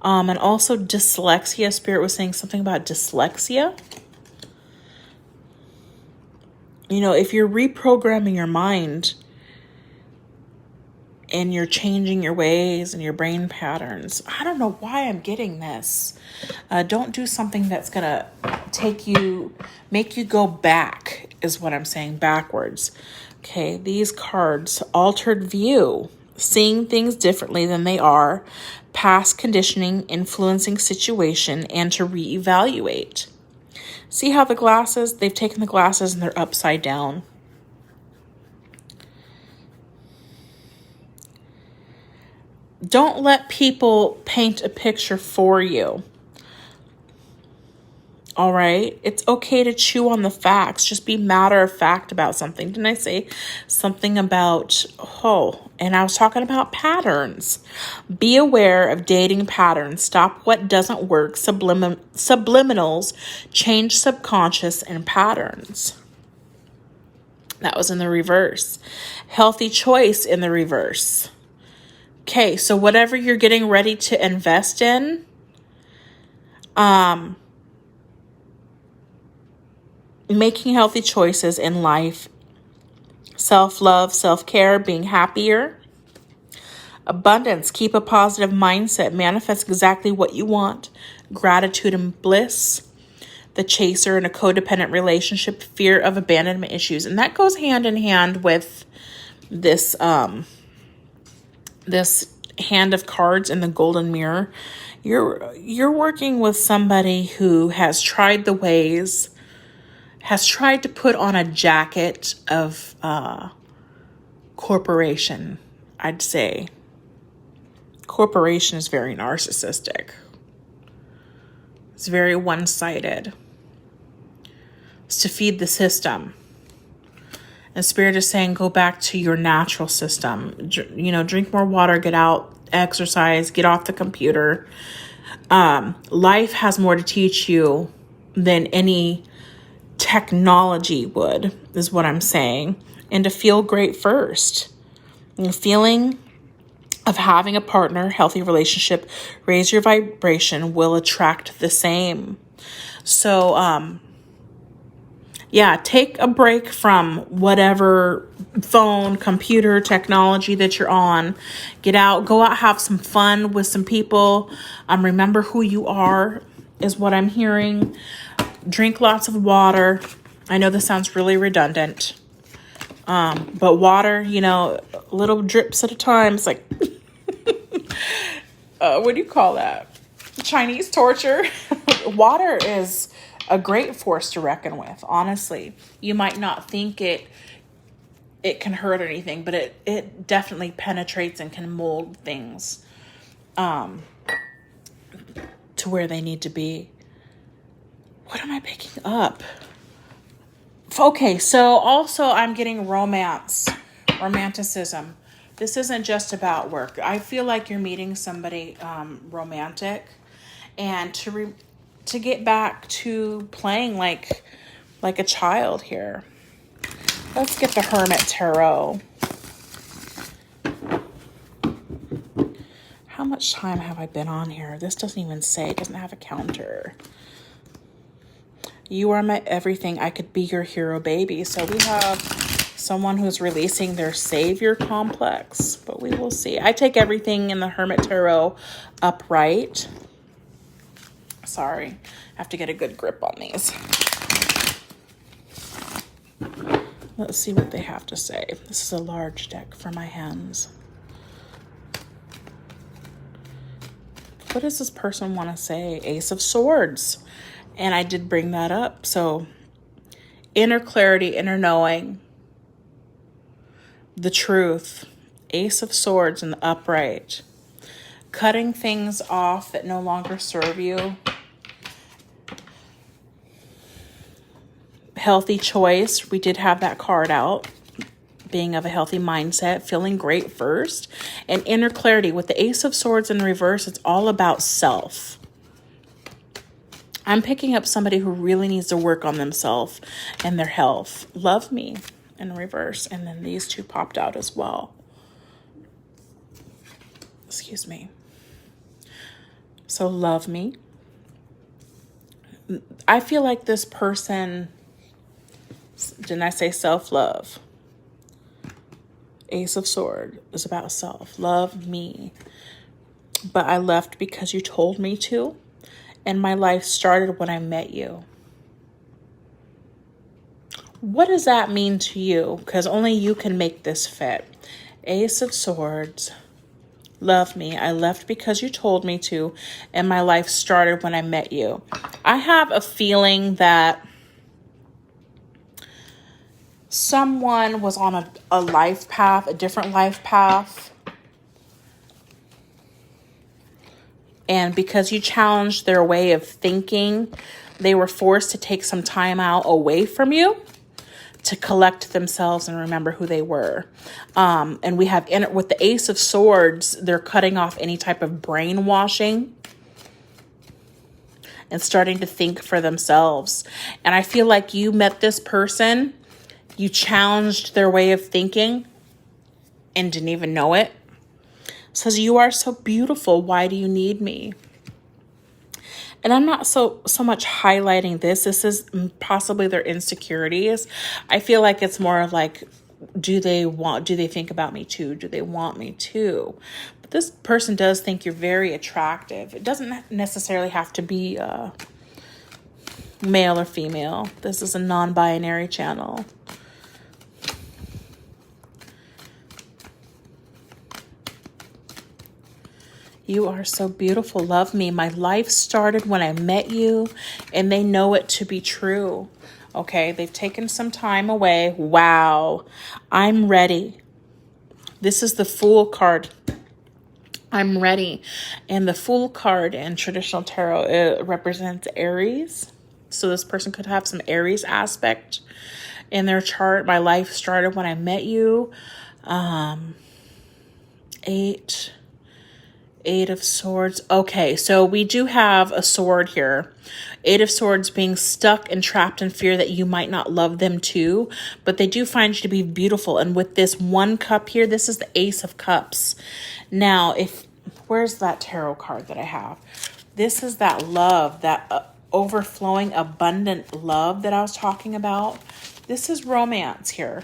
And also dyslexia. Spirit was saying something about dyslexia. You know, if you're reprogramming your mind and you're changing your ways and your brain patterns, I don't know why I'm getting this. Don't do something that's going to make you go back, is what I'm saying, backwards. Okay, these cards, altered view. seeing things differently than they are, past conditioning influencing situation, and to reevaluate. See how the glasses, they've taken the glasses and they're upside down. Don't let people paint a picture for you. All right? It's okay to chew on the facts. Just be matter of fact about something. Didn't I say something about, and I was talking about patterns. Be aware of dating patterns. Stop what doesn't work. Subliminals. Change subconscious and patterns. That was in the reverse. Healthy choice in the reverse. Okay, so whatever you're getting ready to invest in, making healthy choices in life, self-love, self-care, being happier. Abundance, keep a positive mindset, manifest exactly what you want. Gratitude and bliss. The chaser in a codependent relationship, fear of abandonment issues. And that goes hand in hand with this this hand of cards in the golden mirror. You're working with somebody who has tried the ways, has tried to put on a jacket of corporation, I'd say. Corporation is very narcissistic. It's very one-sided. It's to feed the system. And Spirit is saying, go back to your natural system. Drink more water, get out, exercise, get off the computer. Life has more to teach you than any technology would, is what I'm saying. And to feel great first. The feeling of having a partner, healthy relationship, raise your vibration, will attract the same. So, take a break from whatever phone, computer, technology that you're on. Get out, go out, have some fun with some people. Remember who you are, is what I'm hearing. Drink lots of water. I know this sounds really redundant. But water, little drips at a time. It's like, what do you call that? Chinese torture. Water is a great force to reckon with, honestly. You might not think it can hurt anything, but it definitely penetrates and can mold things to where they need to be. What am I picking up? Okay, so also I'm getting romanticism. This isn't just about work. I feel like you're meeting somebody romantic, and to get back to playing like a child here. Let's get the Hermit Tarot. How much time have I been on here? This doesn't even say. It doesn't have a counter. You are my everything. I could be your hero, baby. So we have someone who's releasing their savior complex, but we will see. I take everything in the Hermit Tarot upright. Sorry, I have to get a good grip on these. Let's see what they have to say. This is a large deck for my hands. What does this person want to say? Ace of Swords. And I did bring that up. So inner clarity, inner knowing, the truth, Ace of Swords in the upright, cutting things off that no longer serve you, healthy choice. We did have that card out, being of a healthy mindset, feeling great first, and inner clarity. With the Ace of Swords in reverse, it's all about self. I'm picking up somebody who really needs to work on themselves and their health. Love me in reverse. And then these two popped out as well. Excuse me. So love me. I feel like this person, didn't I say self-love? Ace of Swords is about self. Love me. But I left because you told me to. And my life started when I met you. What does that mean to you? Because only you can make this fit. Ace of Swords. Love me. I left because you told me to, and my life started when I met you. I have a feeling that someone was on a life path, a different life path. And because you challenged their way of thinking, they were forced to take some time out away from you to collect themselves and remember who they were. And we have with the Ace of Swords, they're cutting off any type of brainwashing and starting to think for themselves. And I feel like you met this person, you challenged their way of thinking and didn't even know it. It says, you are so beautiful. Why do you need me? And I'm not so much highlighting this. This is possibly their insecurities. I feel like it's more of like, do they think about me too? Do they want me too? But this person does think you're very attractive. It doesn't necessarily have to be male or female. This is a non-binary channel. You are so beautiful. Love me. My life started when I met you, and they know it to be true. Okay, they've taken some time away. Wow. I'm ready. This is the Fool card. I'm ready. And the Fool card in traditional tarot, it represents Aries. So this person could have some Aries aspect in their chart. My life started when I met you. Eight of Swords. Okay, so we do have a sword here. Eight of Swords being stuck and trapped in fear that you might not love them too, but they do find you to be beautiful. And with this one cup here, this is the Ace of Cups. Now, where's that tarot card that I have? This is that love, that overflowing, abundant love that I was talking about. This is romance here.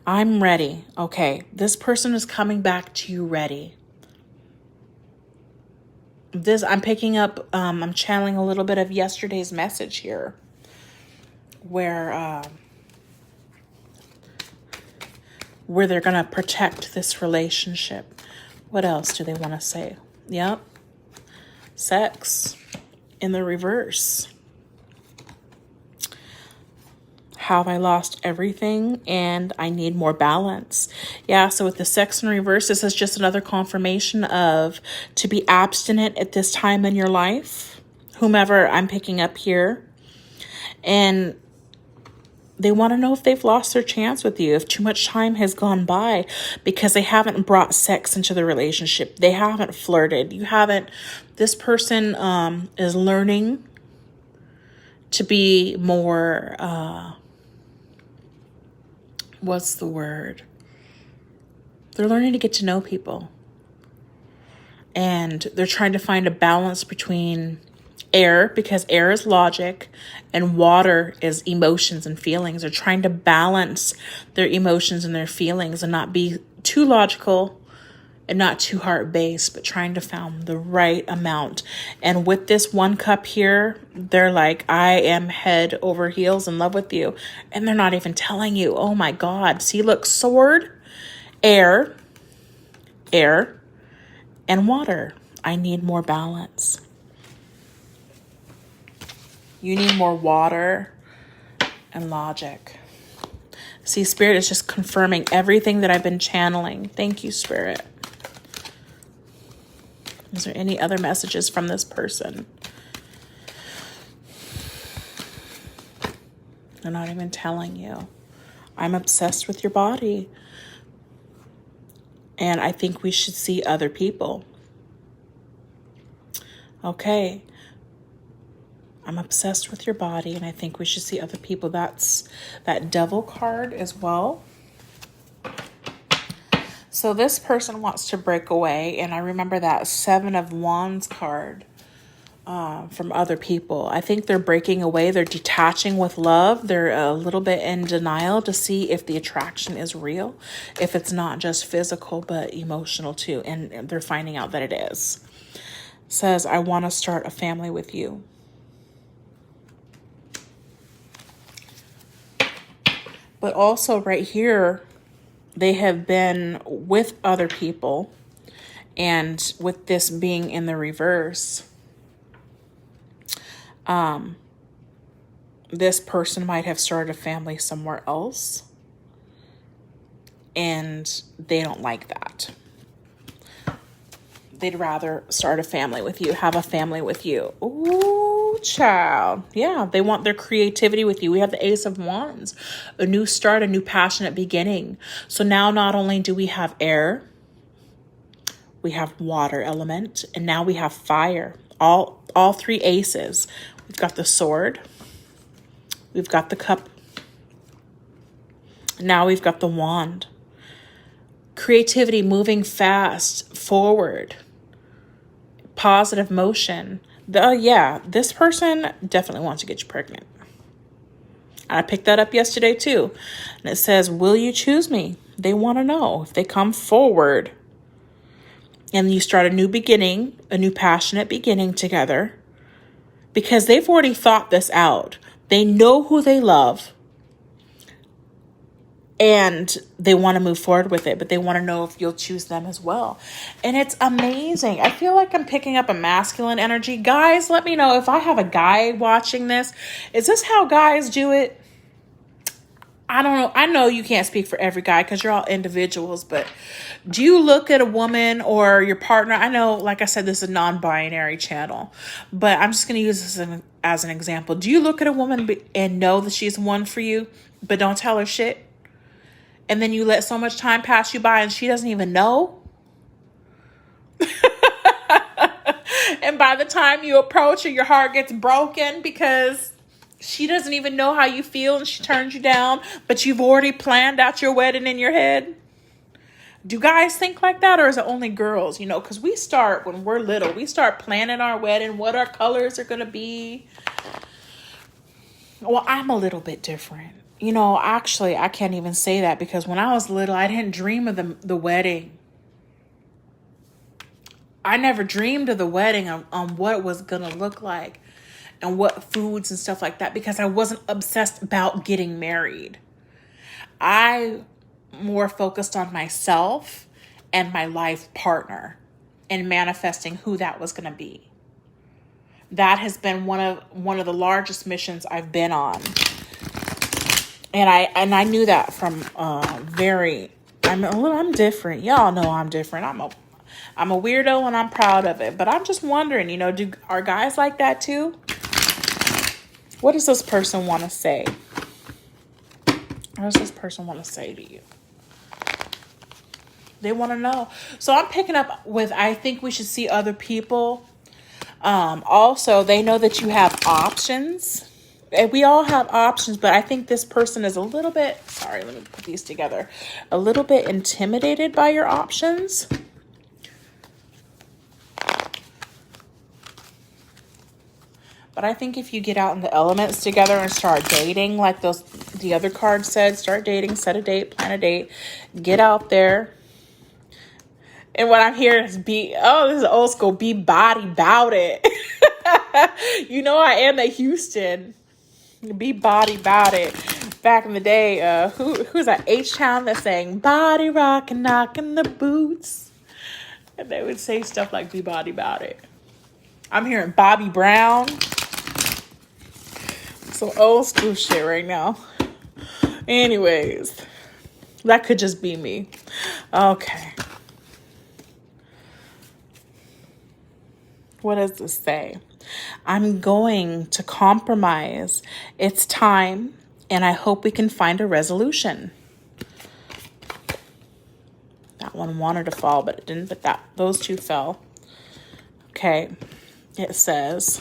I'm ready. Okay, this person is coming back to you ready. I'm picking up, I'm channeling a little bit of yesterday's message here, where they're going to protect this relationship. What else do they want to say? Yep. Sex in the reverse. Have I lost everything and I need more balance? Yeah, so with the sex in reverse, this is just another confirmation of to be abstinent at this time in your life, whomever I'm picking up here. And they want to know if they've lost their chance with you, if too much time has gone by, because they haven't brought sex into the relationship. They haven't flirted. This person is learning to be more, what's the word? They're learning to get to know people. And they're trying to find a balance between air, because air is logic, and water is emotions and feelings. They're trying to balance their emotions and their feelings and not be too logical and not too heart-based, but trying to find the right amount. And with this one cup here, they're like, I am head over heels in love with you. And they're not even telling you. Oh my God. See, look, sword, air, and water. I need more balance. You need more water and logic. See, Spirit is just confirming everything that I've been channeling. Thank you, Spirit. Is there any other messages from this person? They're not even telling you. I'm obsessed with your body. And I think we should see other people. Okay. I'm obsessed with your body, and I think we should see other people. That's that Devil card as well. So this person wants to break away, and I remember that Seven of Wands card from other people. I think they're breaking away. They're detaching with love. They're a little bit in denial to see if the attraction is real, if it's not just physical but emotional too, and they're finding out that it is. It says, I want to start a family with you. But also right here, They have been with other people. And with this being in the reverse, this person might have started a family somewhere else. And they don't like that. They'd rather start a family with you, have a family with you. Ooh, child. Yeah, they want their creativity with you. We have the Ace of Wands, a new start, a new passionate beginning. So now not only do we have air, we have water element, and now we have fire. All three aces. We've got the sword. We've got the cup. Now we've got the wand. Creativity, moving fast, forward. Positive motion. This person definitely wants to get you pregnant. I picked that up yesterday too. And it says, will you choose me? They want to know. If they come forward and you start a new beginning, a new passionate beginning together, because they've already thought this out. They know who they love. And they want to move forward with it, but they want to know if you'll choose them as well. And it's amazing. I feel like I'm picking up a masculine energy. Guys, let me know if I have a guy watching this. Is this how guys do it? I don't know. I know you can't speak for every guy because you're all individuals, but do you look at a woman or your partner? I know, like I said, this is a non-binary channel, but I'm just going to use this as an example. Do you look at a woman and know that she's one for you, but don't tell her shit? And then you let so much time pass you by and she doesn't even know? And by the time you approach her, your heart gets broken because she doesn't even know how you feel and she turns you down, but you've already planned out your wedding in your head. Do guys think like that, or is it only girls? You know, because we start when we're little. We start planning our wedding, what our colors are going to be. Well, I'm a little bit different. You know, actually, I can't even say that because when I was little, I didn't dream of the wedding. I never dreamed of the wedding on what it was going to look like and what foods and stuff like that because I wasn't obsessed about getting married. I more focused on myself and my life partner and manifesting who that was going to be. That has been one of the largest missions I've been on. And I knew that from I'm different. Y'all know I'm different. I'm a weirdo and I'm proud of it. But I'm just wondering, you know, are guys like that too? What does this person want to say? What does this person want to say to you? They want to know. So I'm picking up with, I think we should see other people. Also, they know that you have options. And we all have options, but I think this person is a little bit, let me put these together, a little bit intimidated by your options. But I think if you get out in the elements together and start dating, like the other card said, start dating, set a date, plan a date, get out there. And what I'm hearing is this is old school, be body bout it. You know, I am at Houston. Be body bout it. Back in the day, who's that H-Town that sang body rock and knocking the boots? And they would say stuff like be body bout it. I'm hearing Bobby Brown. Some old school shit right now. Anyways, that could just be me. Okay. What does this say? I'm going to compromise. It's time, and I hope we can find a resolution. That one wanted to fall, but it didn't. But those two fell. Okay. It says,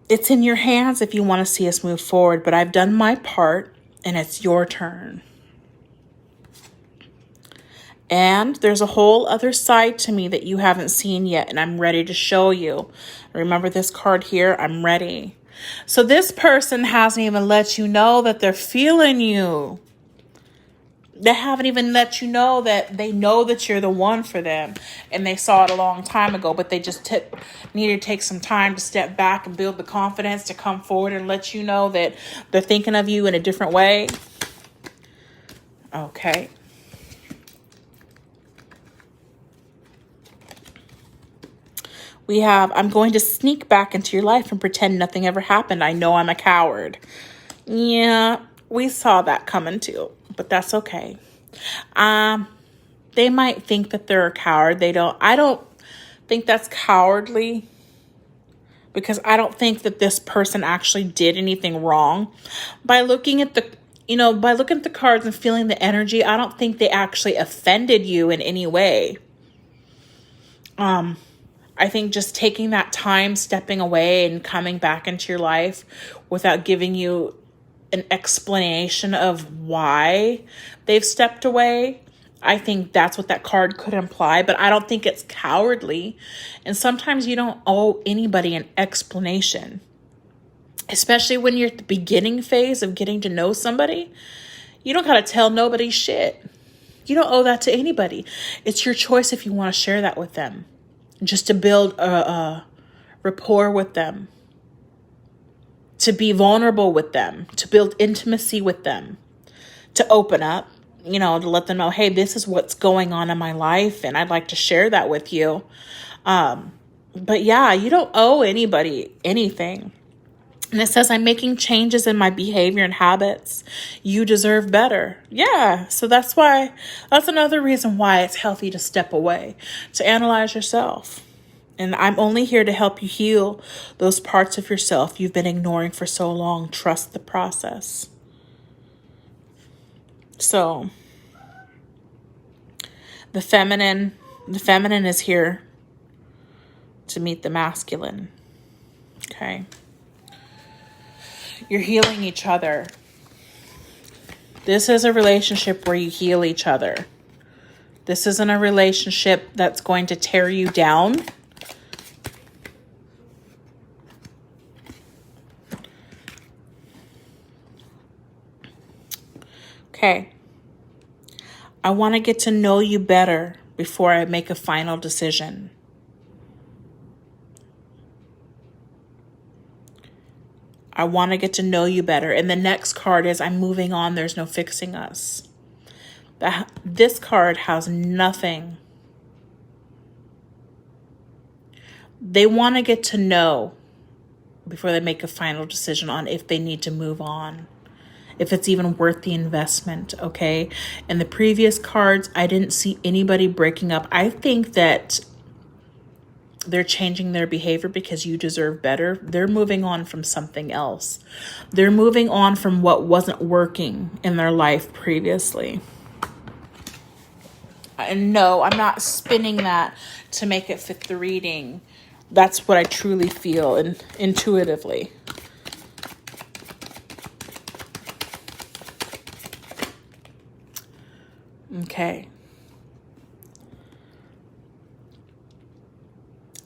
it's in your hands if you want to see us move forward, but I've done my part, and it's your turn. And there's a whole other side to me that you haven't seen yet, and I'm ready to show you. Remember this card here? I'm ready. So this person hasn't even let you know that they're feeling you. They haven't even let you know that they know that you're the one for them. And they saw it a long time ago, but they just needed to take some time to step back and build the confidence to come forward and let you know that they're thinking of you in a different way. Okay. We have, I'm going to sneak back into your life and pretend nothing ever happened. I know I'm a coward. Yeah, we saw that coming too, but that's okay. They might think that they're a coward. I don't think that's cowardly, because I don't think that this person actually did anything wrong. By looking at the cards and feeling the energy, I don't think they actually offended you in any way. I think just taking that time, stepping away and coming back into your life without giving you an explanation of why they've stepped away, I think that's what that card could imply, but I don't think it's cowardly. And sometimes you don't owe anybody an explanation, especially when you're at the beginning phase of getting to know somebody. You don't got to tell nobody shit. You don't owe that to anybody. It's your choice if you want to share that with them, just to build a rapport with them, to be vulnerable with them, to build intimacy with them, to open up, to let them know, hey, this is what's going on in my life and I'd like to share that with you. But yeah, you don't owe anybody anything. And it says, I'm making changes in my behavior and habits. You deserve better. Yeah. So that's another reason why it's healthy to step away, to analyze yourself. And I'm only here to help you heal those parts of yourself you've been ignoring for so long. Trust the process. So the feminine is here to meet the masculine. Okay. You're healing each other. This is a relationship where you heal each other. This isn't a relationship that's going to tear you down. Okay. I want to get to know you better before I make a final decision. I want to get to know you better. And the next card is, I'm moving on. There's no fixing us. This card has nothing. They want to get to know before they make a final decision on if they need to move on, if it's even worth the investment, okay? In the previous cards, I didn't see anybody breaking up. I think that they're changing their behavior because you deserve better. They're moving on from something else. They're moving on from what wasn't working in their life previously. And no, I'm not spinning that to make it fit the reading. That's what I truly feel intuitively. Okay.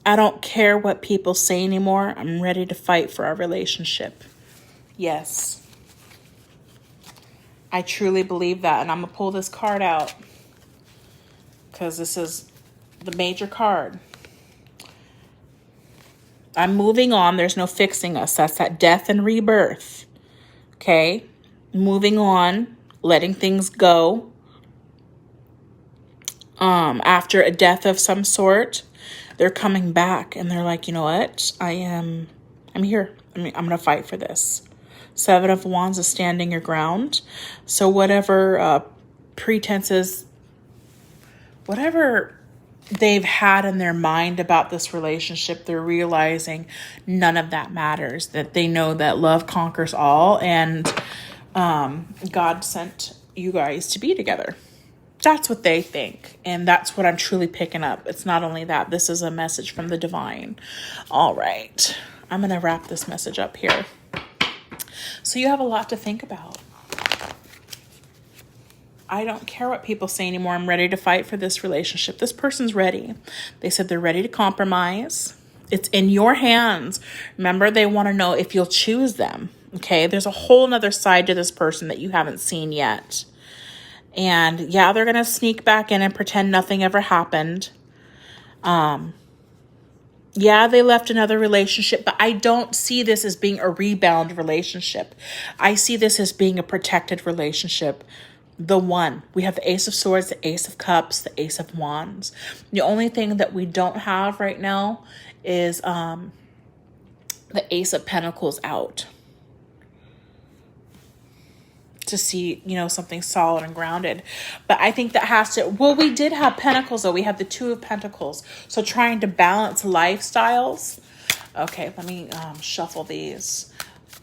I don't care what people say anymore. I'm ready to fight for our relationship. Yes. I truly believe that. And I'm going to pull this card out, because this is the major card. I'm moving on. There's no fixing us. That's that death and rebirth. Okay. Moving on. Letting things go. After a death of some sort, they're coming back and they're like, you know what? I'm here. I'm going to fight for this. Seven of Wands is standing your ground. So whatever pretenses, whatever they've had in their mind about this relationship, they're realizing none of that matters. That they know that love conquers all, and God sent you guys to be together. That's what they think. And that's what I'm truly picking up. It's not only that. This is a message from the divine. All right. I'm going to wrap this message up here. So you have a lot to think about. I don't care what people say anymore. I'm ready to fight for this relationship. This person's ready. They said they're ready to compromise. It's in your hands. Remember, they want to know if you'll choose them. Okay. There's a whole nother side to this person that you haven't seen yet. And yeah, they're going to sneak back in and pretend nothing ever happened. Yeah, they left another relationship, but I don't see this as being a rebound relationship. I see this as being a protected relationship. the one. We have the Ace of Swords, the Ace of Cups, the Ace of Wands. The only thing that we don't have right now is the Ace of Pentacles out. To see, you know, something solid and grounded. But I think that has to, well, we did have Pentacles though. We have the Two of Pentacles. So trying to balance lifestyles. Okay, let me shuffle these.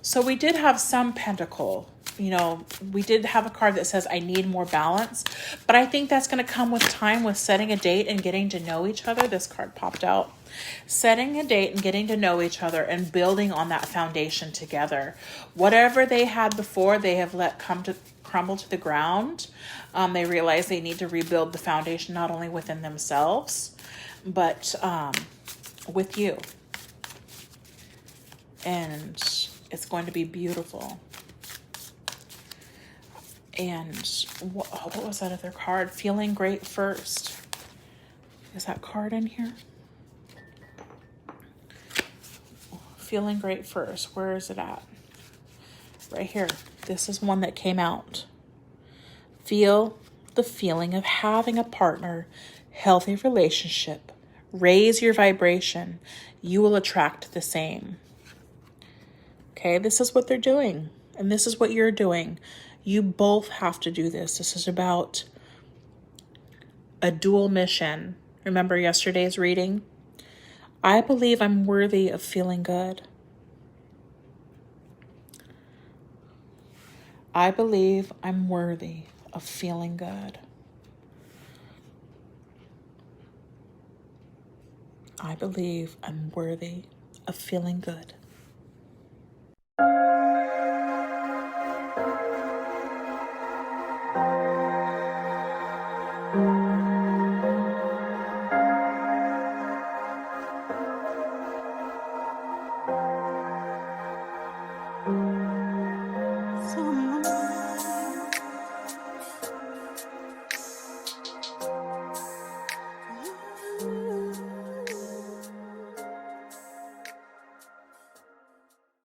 So we did have some Pentacle. You know, we did have a card that says, I need more balance. But I think that's going to come with time, with setting a date and getting to know each other. This card popped out. Setting a date and getting to know each other and building on that foundation together. Whatever they had before, they have let crumble to the ground. They realize they need to rebuild the foundation, not only within themselves, but with you. And it's going to be beautiful. And what was that other card? Feeling great first. Is that card in here? Feeling great first. Where is it at? Right here. This is one that came out. Feel the feeling of having a partner, healthy relationship. Raise your vibration. You will attract the same. Okay, this is what they're doing. And this is what you're doing. You both have to do this. This is about a dual mission. Remember yesterday's reading? I believe I'm worthy of feeling good. I believe I'm worthy of feeling good. I believe I'm worthy of feeling good.